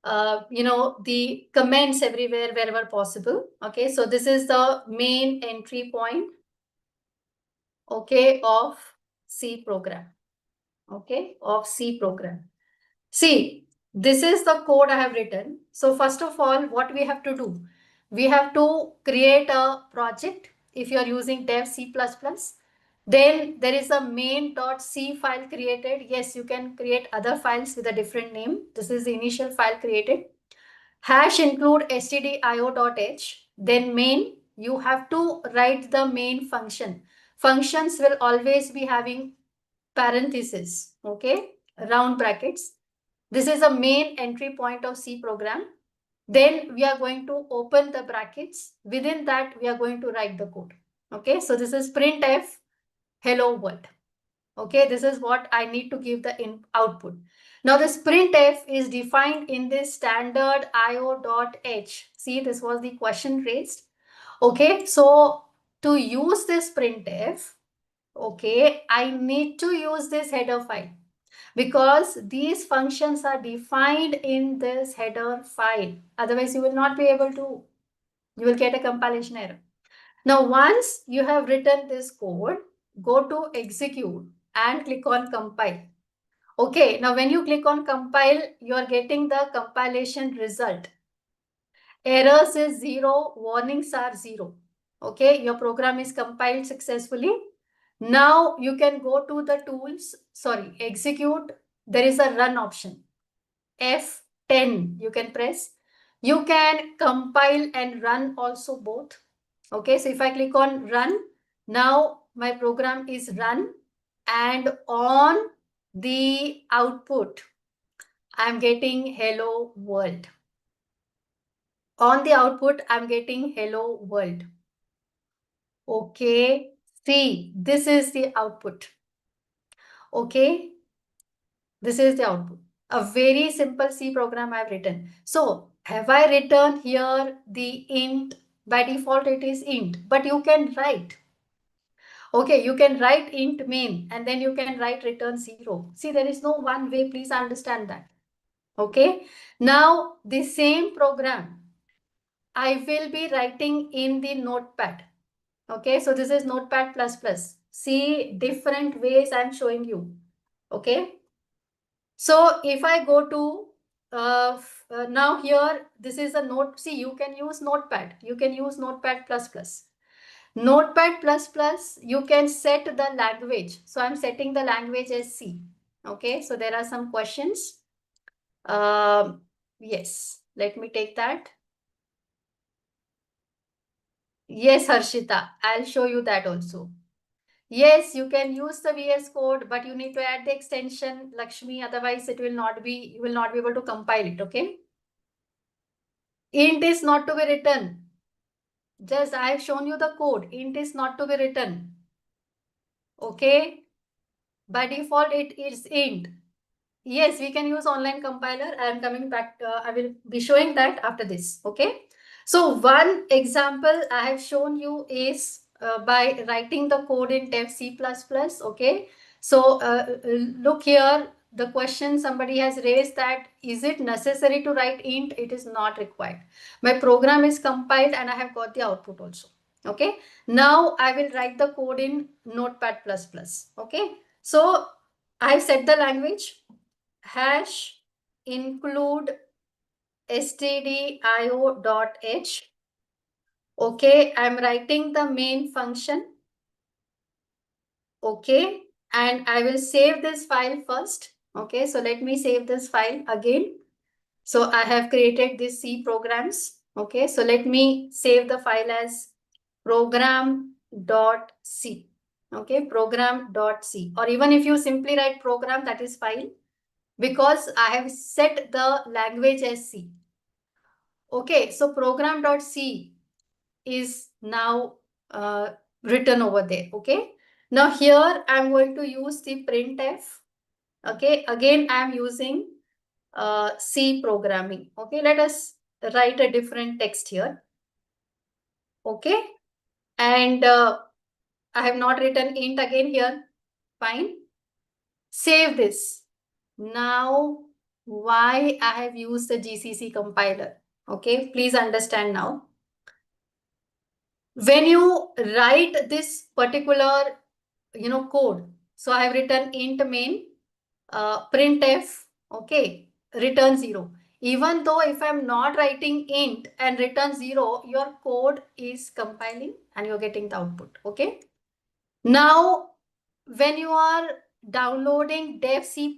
the comments everywhere wherever possible. Okay, so this is the main entry point, okay, of C program. Okay, of C program. See, this is the code I have written. So first of all, what we have to do? We have to create a project if you are using dev C++. Then there is a main.c file created. Yes, you can create other files with a different name. This is the initial file created. Hash include stdio.h. Then main, you have to write the main function. Functions will always be having parentheses, okay, round brackets. This is a main entry point of C program. Then we are going to open the brackets. Within that, we are going to write the code. Okay, so this is printf hello world. Okay, this is what I need to give the output. Now this printf is defined in this standard io.h. See, this was the question raised. Okay, so to use this printf, okay, I need to use this header file because these functions are defined in this header file. Otherwise, you will not be able to, you will get a compilation error. Now, once you have written this code, go to execute and click on compile. Okay, now when you click on compile, you are getting the compilation result. Errors is 0, warnings are 0. Okay, your program is compiled successfully. Now you can go to the tools, execute. There is a run option. F10 you can press. You can compile and run also both. Okay, so if I click on run, now my program is run, and on the output, I'm getting hello world. On the output, I'm getting hello world. Okay, see, this is the output. Okay, this is the output. A very simple C program I've written. So have I written here the int? By default, it is int, but you can write. Okay, you can write int main and then you can write return 0. See, there is no one way. Please understand that. Okay, now the same program I will be writing in the notepad. Okay, so this is notepad++. See, different ways I'm showing you. Okay, so if I go to now here, this is a note. See, you can use notepad. You can use notepad++. Notepad++, you can set the language. So I'm setting the language as C. Okay, so there are some questions. Yes, let me take that. Yes, Harshita, I'll show you that also. Yes, you can use the VS Code, but you need to add the extension, Lakshmi, otherwise it will not be, you will not be able to compile it, okay? Int is not to be written. Just I have shown you the code. Int is not to be written. Okay? By default, it is int. Yes, we can use online compiler. I am coming back. I will be showing that after this. Okay. So one example I have shown you is by writing the code in Dev C++. Okay. So look here. The question somebody has raised that is it necessary to write int? It is not required. My program is compiled and I have got the output also. Okay. Now I will write the code in Notepad++. Okay. So I have set the language. Hash include stdio.h. Okay, I'm writing the main function. Okay, and I will save this file first. Okay, so let me save this file again. So I have created these C programs. Okay, so let me save the file as program.c. Okay, program.c, or even if you simply write program, that is fine, because I have set the language as C. Okay, so program.c is now written over there. Okay, now here I'm going to use the printf. Okay, again I'm using C programming. Okay, let us write a different text here. Okay, and I have not written int again here. Fine. Save this. Now, why I have used the GCC compiler? Okay, please understand now. When you write this particular, code, so I have written int main, printf, okay, return 0. Even though if I'm not writing int and return 0, your code is compiling and you're getting the output. Okay. Now, when you are downloading Dev C++,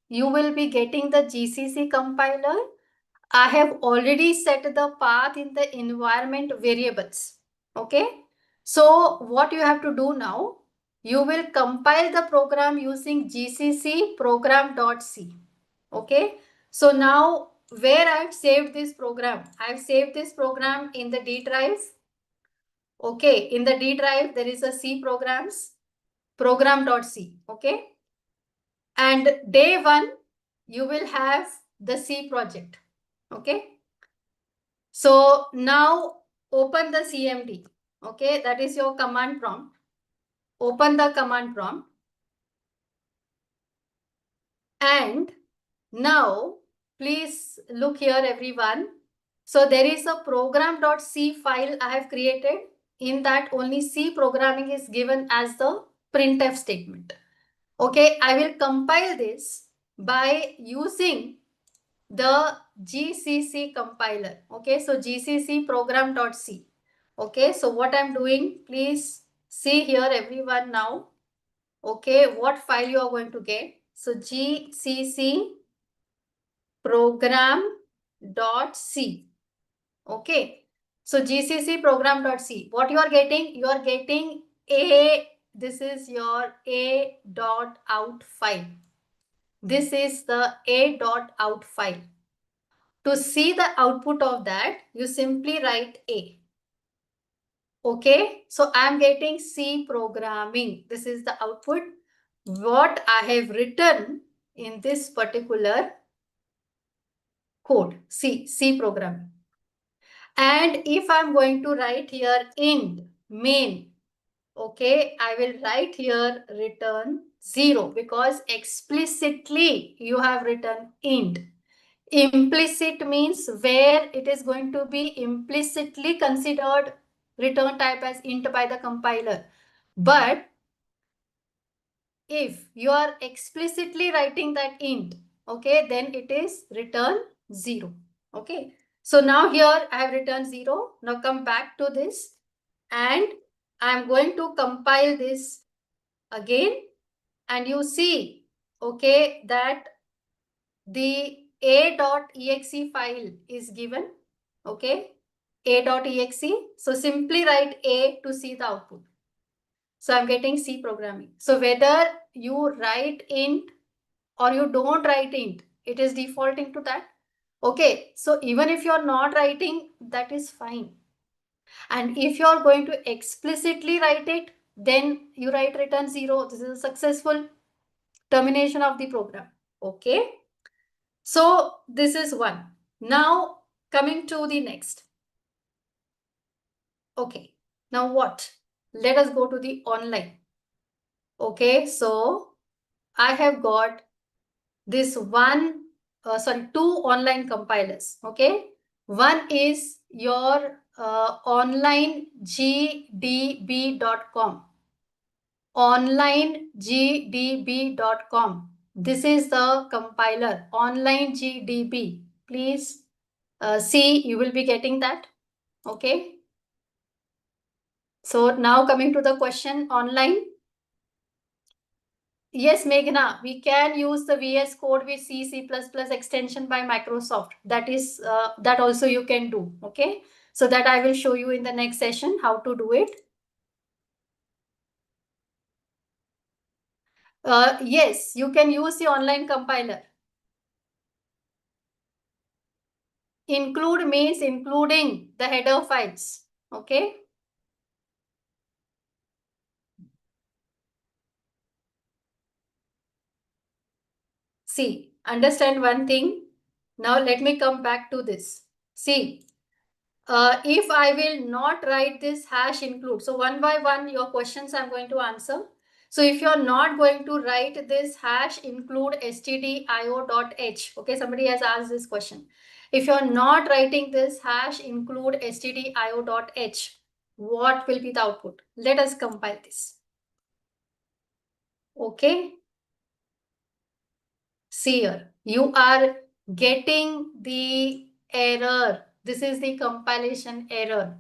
you will be getting the GCC compiler. I have already set the path in the environment variables. Okay. So what you have to do now, you will compile the program using GCC program.c. Okay. So now where I've saved this program, I've saved this program in the D drive. Okay. In the D drive, there is a C programs. program.c. Okay. And day 1, you will have the C project. Okay. So now open the CMD. Okay. That is your command prompt. Open the command prompt. And now please look here, everyone. So there is a program.c file I have created. In that only C programming is given as the printf statement. Okay, I will compile this by using the GCC compiler. Okay, so GCC program.c. Okay, so what I'm doing, please see here, everyone now. Okay, what file you are going to get? So GCC program.c. Okay, so GCC program.c. What you are getting? You are getting this is your a.out file. This is the a.out file. To see the output of that, you simply write A. Okay, so I am getting C programming. This is the output. What I have written in this particular code, C programming. And if I'm going to write here int main, okay, I will write here return 0 because explicitly you have written int. Implicit means where it is going to be implicitly considered return type as int by the compiler. But if you are explicitly writing that int, okay, then it is return 0. Okay. So now here I have written 0. Now come back to this and I'm going to compile this again. And you see, okay, that the a.exe file is given. Okay, a.exe. So simply write A to see the output. So I'm getting C programming. So whether you write int or you don't write int, it is defaulting to that. Okay, so even if you're not writing, that is fine. And if you're going to explicitly write it, then you write return 0. This is a successful termination of the program. Okay. So this is one. Now coming to the next. Okay. Now what? Let us go to the online. Okay. So I have got this two online compilers. Okay. One is your online gdb.com. onlinegdb.com. This is the compiler, online GDB. Please see, you will be getting that. Okay. So now coming to the question online. Yes, Meghna, we can use the VS Code with C++ extension by Microsoft. That is, that also you can do. Okay. So that I will show you in the next session how to do it. Yes, you can use the online compiler. Include means including the header files. Okay. See, understand one thing. Now let me come back to this. See, if I will not write this hash include, so one by one your questions I'm going to answer. So if you're not going to write this hash include stdio.h, okay, somebody has asked this question. If you're not writing this hash include stdio.h, what will be the output? Let us compile this. Okay. See here, you are getting the error. This is the compilation error.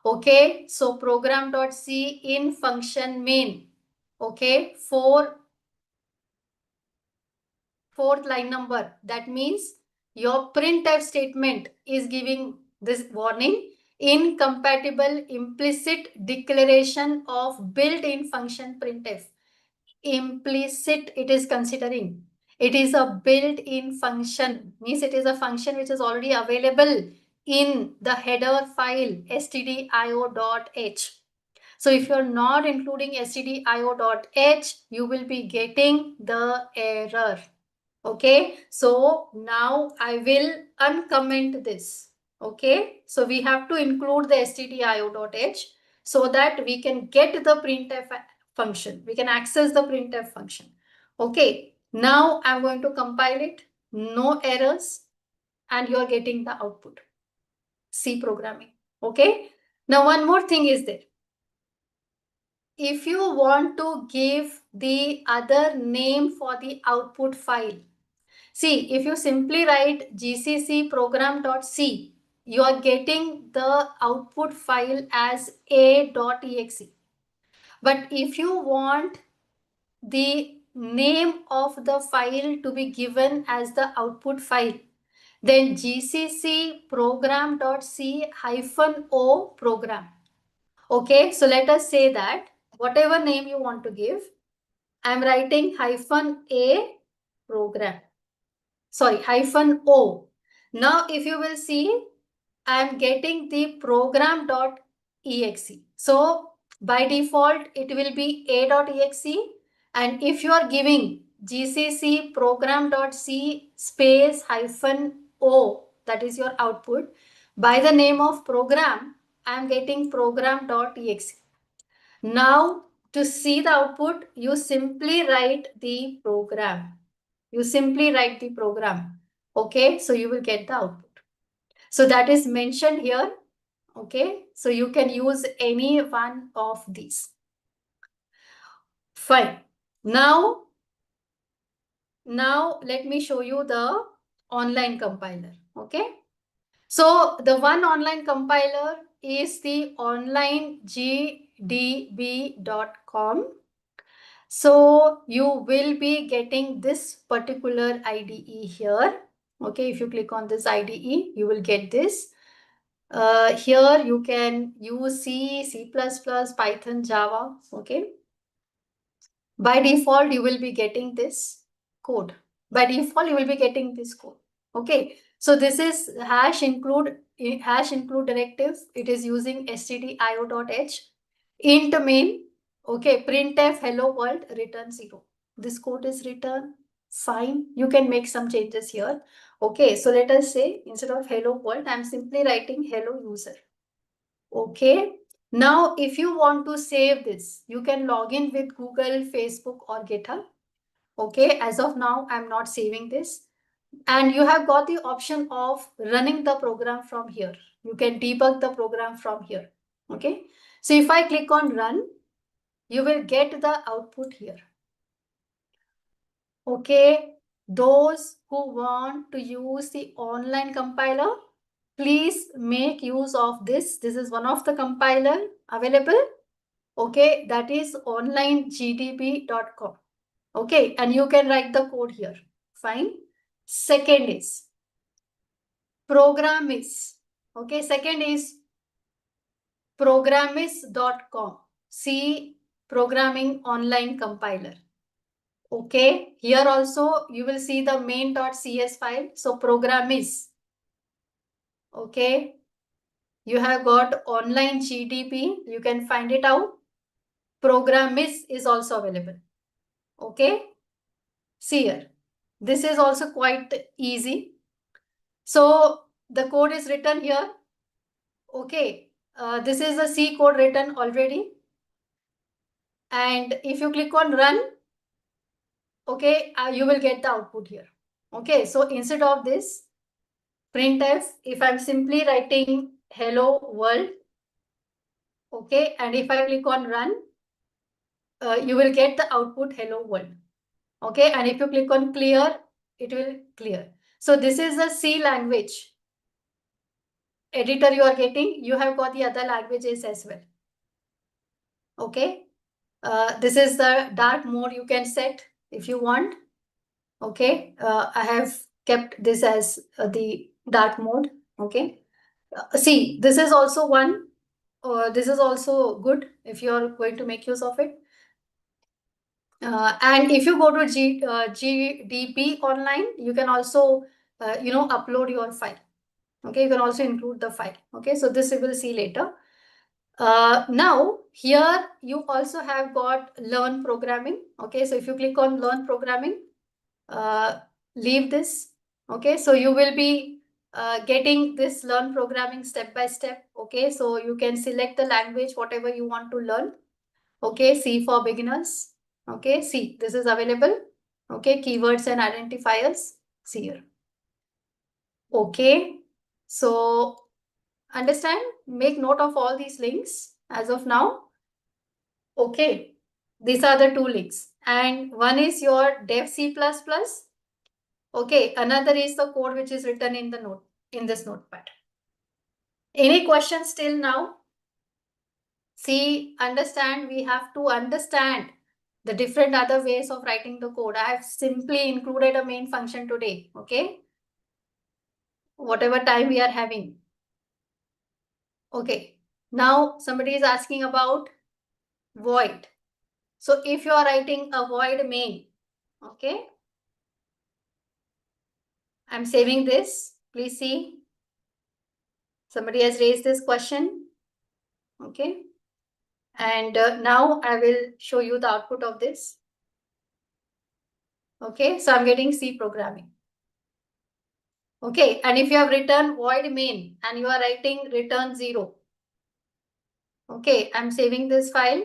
Okay, so program.c in function main. Okay, fourth line number. That means your printf statement is giving this warning: incompatible implicit declaration of built-in function printf. Implicit it is considering. It is a built-in function, means it is a function which is already available in the header file stdio.h. So if you're not including stdio.h, you will be getting the error. Okay, so now I will uncomment this. Okay, so we have to include the stdio.h so that we can get the printf function. We can access the printf function. Okay, now I'm going to compile it. No errors, and you're getting the output. C programming. Okay, now one more thing is there. If you want to give the other name for the output file, see, if you simply write gcc program.c, you are getting the output file as a.exe. But if you want the name of the file to be given as the output file, then gcc program.c -o program. Okay, so let us say that whatever name you want to give, I'm writing -a program. Sorry, -o. Now, if you will see, I'm getting the program.exe. So by default, it will be a.exe. And if you are giving gcc program.c space -o, that is your output, by the name of program, I'm getting program.exe. Now, to see the output, you simply write the program. You simply write the program. Okay, so you will get the output. So that is mentioned here. Okay, so you can use any one of these. Fine. Now let me show you the online compiler. Okay, so the one online compiler is the onlinegdb.com. So you will be getting this particular IDE here. Okay, if you click on this IDE, you will get this. Here you can use C, C++, Python, Java. Okay. By default, you will be getting this code. By default, you will be getting this code. Okay. So this is #include directive. It is using stdio.h. Int main. Okay. Printf hello world return 0. This code is written fine. You can make some changes here. Okay. So let us say instead of hello world, I'm simply writing hello user. Okay. Now, if you want to save this, you can log in with Google, Facebook, or GitHub. Okay, as of now, I'm not saving this. And you have got the option of running the program from here. You can debug the program from here. Okay, so if I click on run, you will get the output here. Okay, those who want to use the online compiler, please make use of this. This is one of the compiler available. Okay, that is onlinegdb.com. Okay, and you can write the code here. Fine. Second is Programmis. Okay, second is Programmis.com. C programming online compiler. Okay, here also you will see the main.cs file. So Programmis. Okay, you have got online GDB. You can find it out. Programmis is also available. Okay, see here. This is also quite easy. So the code is written here. Okay, this is a C code written already. And if you click on run, okay, you will get the output here. Okay, so instead of this printf, if I'm simply writing hello world, okay, and if I click on run, you will get the output hello world. Okay, and if you click on clear, it will clear. So this is a C language editor you are getting. You have got the other languages as well. Okay, this is the dark mode you can set if you want. Okay, I have kept this as the dark mode. Okay, see, this is also one. This is also good if you are going to make use of it. And if you go to GDB online, you can also upload your file. Okay, you can also include the file. Okay, so this we will see later. Now here you also have got learn programming. Okay, so if you click on learn programming, leave this. Okay, so you will be getting this learn programming step by step. Okay, so you can select the language, whatever you want to learn. Okay, C for beginners. Okay, C, this is available. Okay, keywords and identifiers, see here. Okay, so understand, make note of all these links as of now. Okay, these are the two links, and one is your dev C++. Okay, another is the code which is written in the note, in this notepad. Any questions till now? See, understand, we have to understand the different other ways of writing the code. I have simply included a main function today. Okay, whatever time we are having. Okay, now somebody is asking about void. So if you are writing a void main, okay, I'm saving this. Please see. Somebody has raised this question. Okay. And now I will show you the output of this. Okay. So I'm getting C programming. Okay. And if you have written void main and you are writing return 0. Okay. I'm saving this file.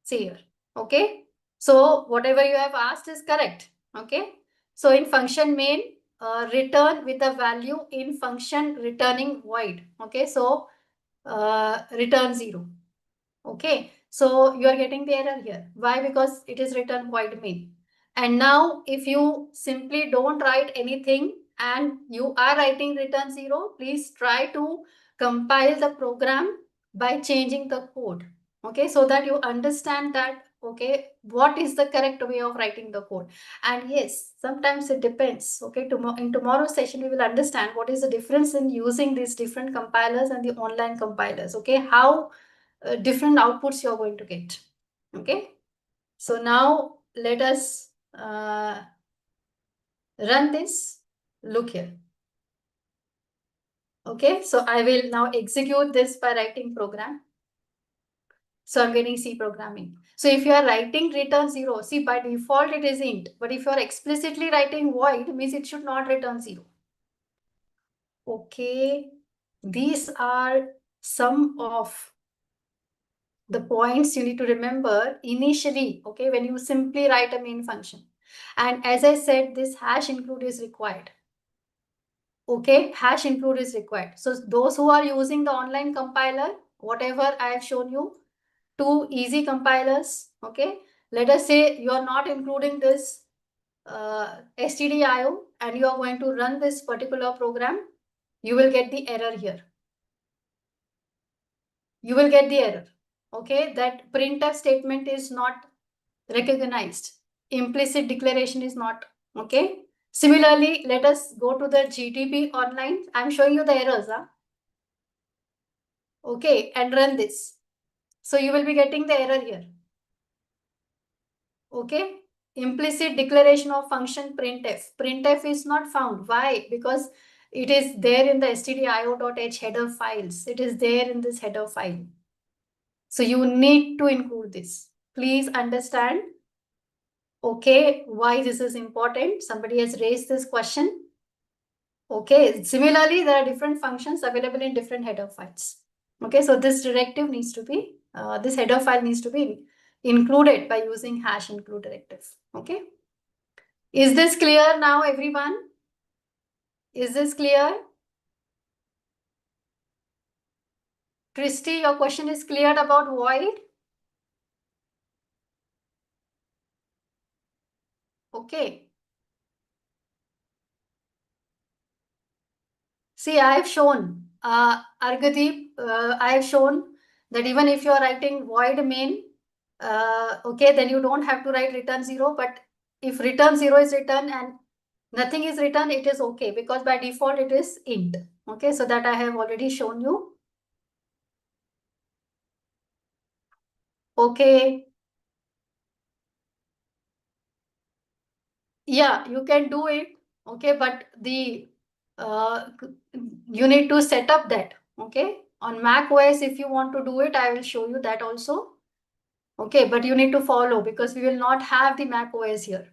See here. Okay. So whatever you have asked is correct. Okay. So in function main, return with a value in function returning void. Okay. So return 0. Okay. So you are getting the error here. Why? Because it is written void main. And now if you simply don't write anything and you are writing return 0, please try to compile the program by changing the code. Okay, so that you understand that, okay, what is the correct way of writing the code. And yes, sometimes it depends. Okay, in tomorrow's session we will understand what is the difference in using these different compilers and the online compilers. Okay, how different outputs you're going to get. Okay, so now let us run this. Look here. Okay, so I will now execute this by writing program. So I'm getting C programming. So if you are writing return 0, see, by default it is int, but if you are explicitly writing void, means it should not return 0. Okay, these are some of the points you need to remember initially, okay, when you simply write a main function. And as I said, this hash include is required. Okay, hash include is required. So those who are using the online compiler, whatever I have shown you, two easy compilers, okay, let us say you are not including this stdio and you are going to run this particular program, you will get the error here. You will get the error, okay, that printf statement is not recognized, implicit declaration is not. Okay, similarly, let us go to the GDB online. I'm showing you the errors. Okay, and run this. So you will be getting the error here. Okay, implicit declaration of function printf. Printf is not found. Why? Because it is there in the stdio.h header files. It is there in this header file. So you need to include this. Please understand. Okay, why this is important? Somebody has raised this question. Okay, similarly, there are different functions available in different header files. Okay, so this directive needs to be, this header file needs to be included by using hash include directive. Okay, is this clear now, everyone? Is this clear? Christy, your question is cleared about void? Okay. See, I have shown, Argadeep, I have shown that even if you are writing void main, okay, then you don't have to write return 0. But if return 0 is written and nothing is written, it is okay, because by default it is int. Okay, so that I have already shown you. Okay. Yeah, you can do it. Okay, but the you need to set up that. Okay, on Mac OS, if you want to do it, I will show you that also. Okay, but you need to follow because we will not have the Mac OS here.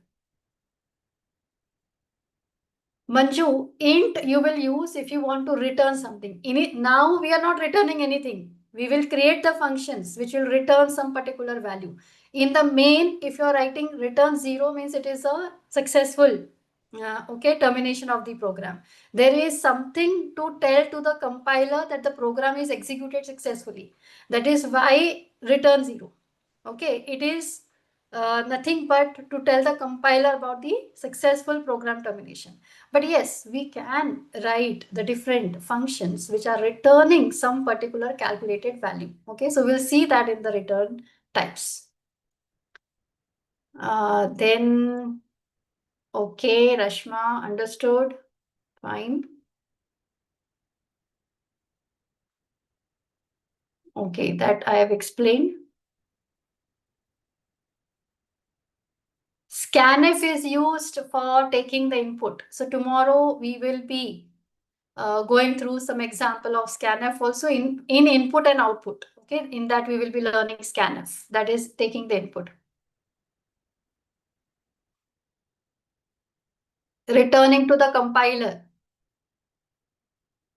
Manju, int you will use if you want to return something. In it, now we are not returning anything. We will create the functions which will return some particular value. In the main, if you are writing return 0 means it is a successful termination of the program. There is something to tell to the compiler that the program is executed successfully. That is why return 0. Okay, it is nothing but to tell the compiler about the successful program termination. But yes, we can write the different functions which are returning some particular calculated value. Okay, so we'll see that in the return types. Then, okay, Rashma, understood. Fine. Okay, that I have explained. Scanf is used for taking the input. So tomorrow we will be going through some example of scanf also in input and output. Okay, in that we will be learning scanf, that is taking the input. Returning to the compiler.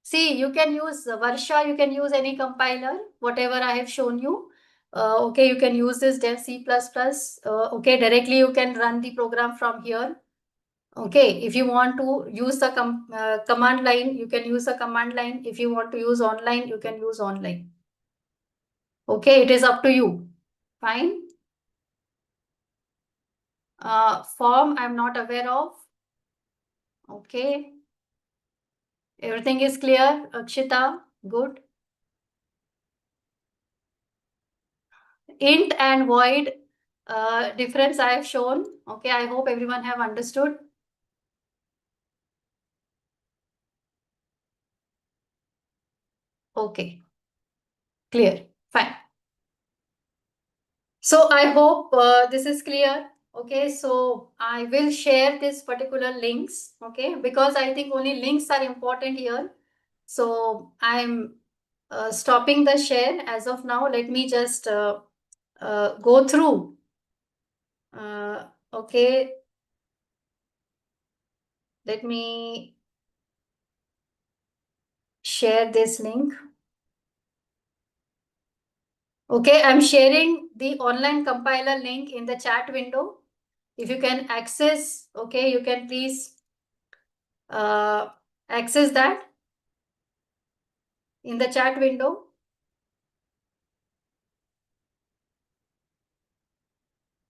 See, you can use Varsha, you can use any compiler, whatever I have shown you. Okay, you can use this dev C++. Okay, directly you can run the program from here. Okay, if you want to use the command line, you can use a command line. If you want to use online, you can use online. Okay, it is up to you. Fine. Form, I'm not aware of. Okay. Everything is clear, Akshita? Good. Int and void difference I have shown. Okay, I hope everyone have understood. Okay, clear, fine. So I hope this is clear. Okay, so I will share this particular links. Okay, because I think only links are important here. So I'm stopping the share as of now. Let me just go through. Okay, let me share this link. Okay, I'm sharing the online compiler link in the chat window. If you can access, okay, you can please access that in the chat window.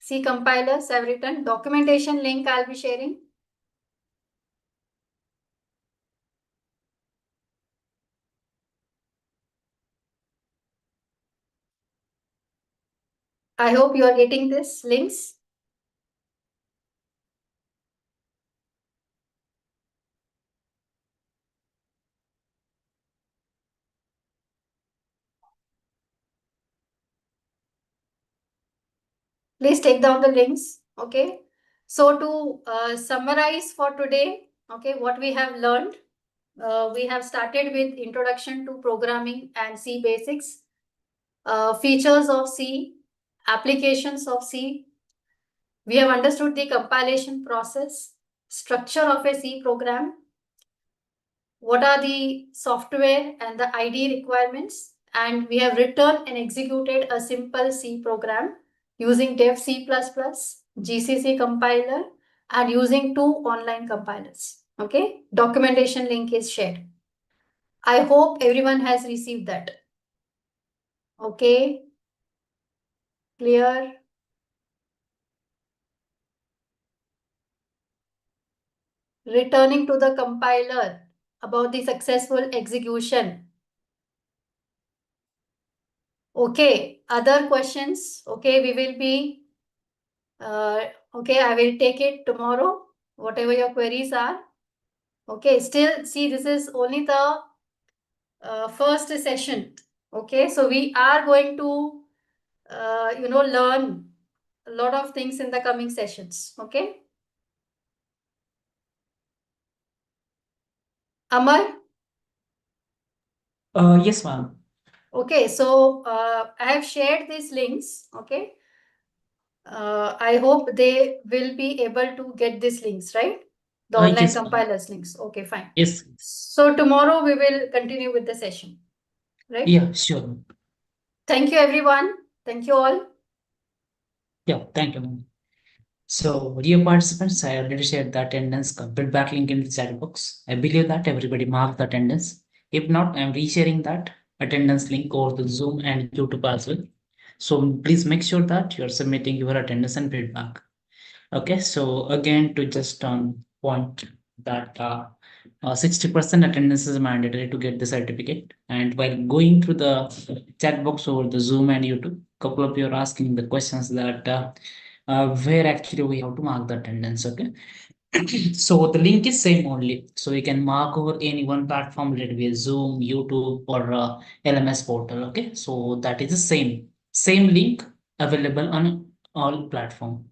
See, compilers have written documentation link I'll be sharing. I hope you are getting this links. Please take down the links. Okay. So to summarize for today, okay, what we have learned, we have started with introduction to programming and C basics, features of C, applications of C. We have understood the compilation process, structure of a C program, what are the software and the ID requirements, and we have written and executed a simple C program using dev C++, GCC compiler, and using 2 online compilers. Okay, documentation link is shared. I hope everyone has received that. Okay, clear? Returning to the compiler about the successful execution. Okay, other questions? Okay, we will be, okay, I will take it tomorrow, whatever your queries are. Okay, still, see, this is only the first session. Okay, so we are going to, learn a lot of things in the coming sessions. Okay. Amar? Yes, ma'am. Okay, so I have shared these links. Okay. I hope they will be able to get these links, right? The online Yes, ma'am. compilers links. Okay, fine. Yes. So tomorrow we will continue with the session, right? Yeah, sure. Thank you, everyone. Thank you all. Yeah, thank you, ma'am. So, dear participants, I already shared the attendance feedback link in the chat box. I believe that everybody marked the attendance. If not, I'm resharing that attendance link over the Zoom and YouTube as well. So please make sure that you're submitting your attendance and feedback. Okay, so again, to just point that 60% attendance is mandatory to get the certificate. And while going through the chat box over the Zoom and YouTube, couple of you are asking the questions that where actually we have to mark the attendance. Okay, so the link is same only. So you can mark over any one platform, let it be Zoom, YouTube, or LMS portal. Okay, so that is the same link available on all platform.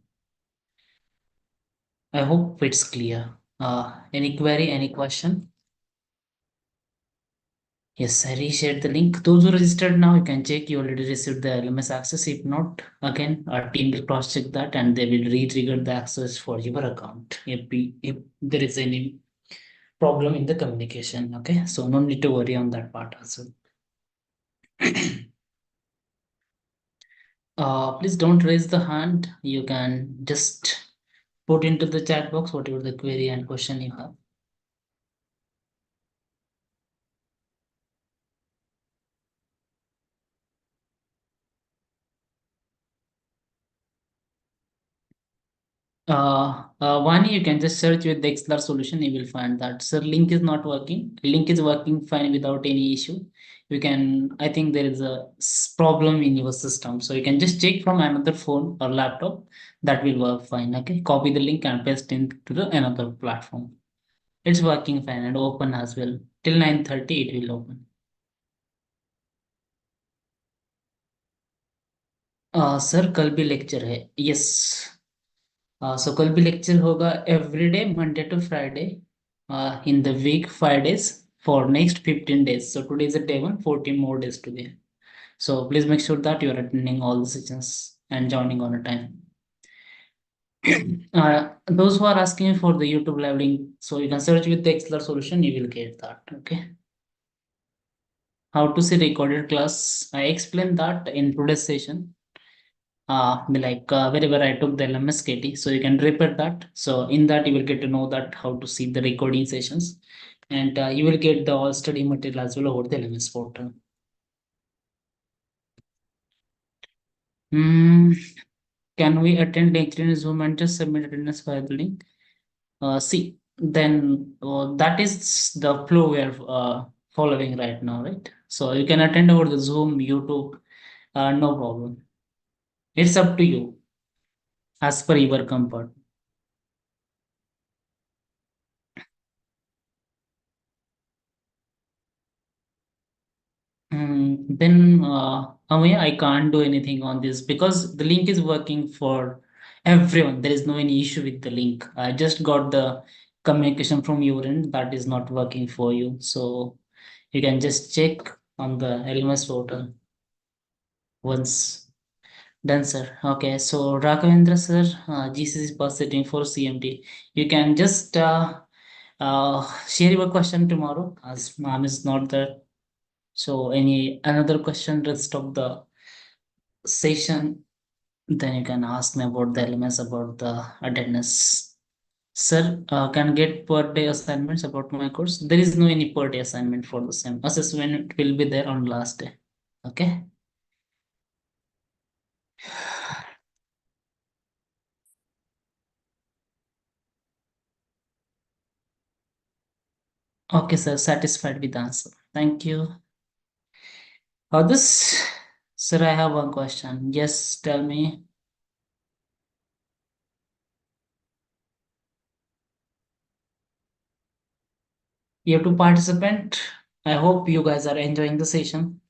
I hope it's clear. Any query, any question? Yes, I reshared the link. Those who registered now, you can check. You already received the LMS access. If not, again, our team will cross check that and they will re-trigger the access for your account if there is any problem in the communication. Okay, so no need to worry on that part also. Please don't raise the hand. You can just put into the chat box whatever the query and question you have. One, you can just search with the ExcelR solution. You will find that sir link is not working. Link is working fine without any issue. You can, I think there is a problem in your system, so you can just check from another phone or laptop. That will work fine. Okay, copy the link and paste into the another platform. It's working fine and open as well. Till 9:30 it will open. Sir कल भी lecture है. Yes. So कल भी lecture होगा every day Monday to Friday in the week 5 days for next 15 days. So today is the day 1, 14 more days to be. So please make sure that you are attending all the sessions and joining on a time. Those who are asking for the YouTube live link, so you can search with the ExcelR solution, you will get that. Okay. How to see recorded class? I explained that in today's session. Wherever I took the LMS KT, so you can repeat that. So in that you will get to know that how to see the recording sessions, and you will get the all study material as well over the LMS portal. Can we attend lecture in Zoom and just submit attendance via the link? See, then that is the flow we are following right now, right? So you can attend over the Zoom, YouTube, no problem. It's up to you as per your comfort. Then Amaya, I can't do anything on this because the link is working for everyone. There is no any issue with the link. I just got the communication from your end that is not working for you. So you can just check on the LMS portal once done, sir. Okay, so Rakhavendra sir, GCC is bus sitting for CMT. You can just share your question tomorrow as ma'am is not there. So any another question rest of the session, then you can ask me about the elements about the attendance. Sir, can get per day assignments about my course. There is no any per day assignment for the same. Assessment will be there on last day. Okay. Okay, sir. Satisfied with the answer. Thank you. This, sir, I have one question. Yes, tell me. You have to participate. I hope you guys are enjoying the session.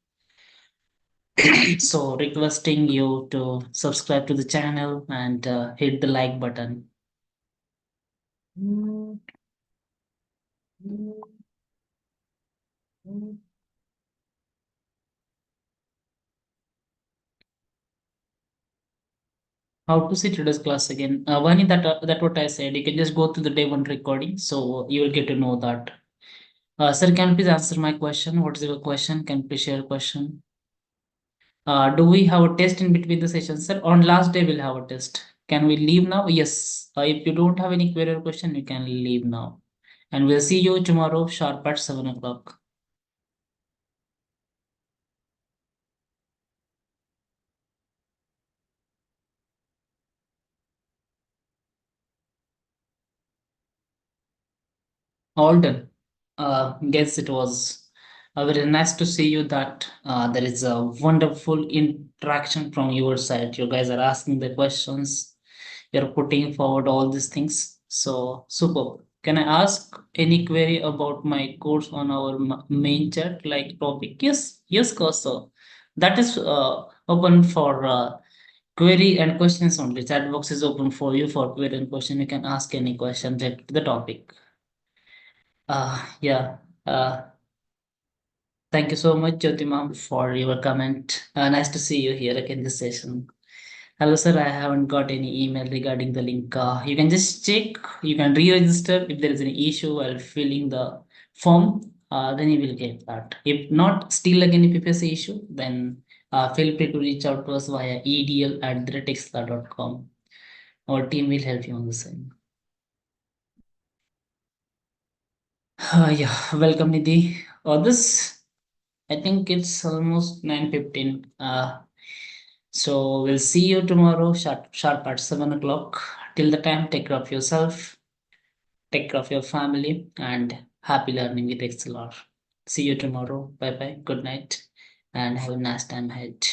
So requesting you to subscribe to the channel and hit the like button. How to see today's class again? Vani, that what I said. You can just go to the day one recording, so you will get to know that. Sir, can you please answer my question? What is your question? Can you please share a question? Do we have a test in between the sessions, sir? On last day, we'll have a test. Can we leave now? Yes. If you don't have any query or question, you can leave now. And we'll see you tomorrow sharp at 7 o'clock. All done. Guess it was very nice to see you that there is a wonderful interaction from your side. You guys are asking the questions, you're putting forward all these things. So, superb. Can I ask any query about my course on our main chat, like topic? Yes, Koso. That is open for query and questions only. Chat box is open for you for query and question. You can ask any question related to the topic. Yeah. Thank you so much, Jyoti ma'am, for your comment. Nice to see you here again this session. Hello, sir. I haven't got any email regarding the link. You can just check. You can re-register if there is any issue while filling the form. Then you will get that. If not, still again, if you face a issue, then feel free to reach out to us via edl@excelr.com. Our team will help you on the same. Yeah, welcome, Nidhi. I think it's almost 9:15. So we'll see you tomorrow sharp at 7 o'clock. Till the time, take care of yourself, take care of your family, and happy learning with ExcelR. See you tomorrow. Bye bye. Good night, and have a nice time ahead.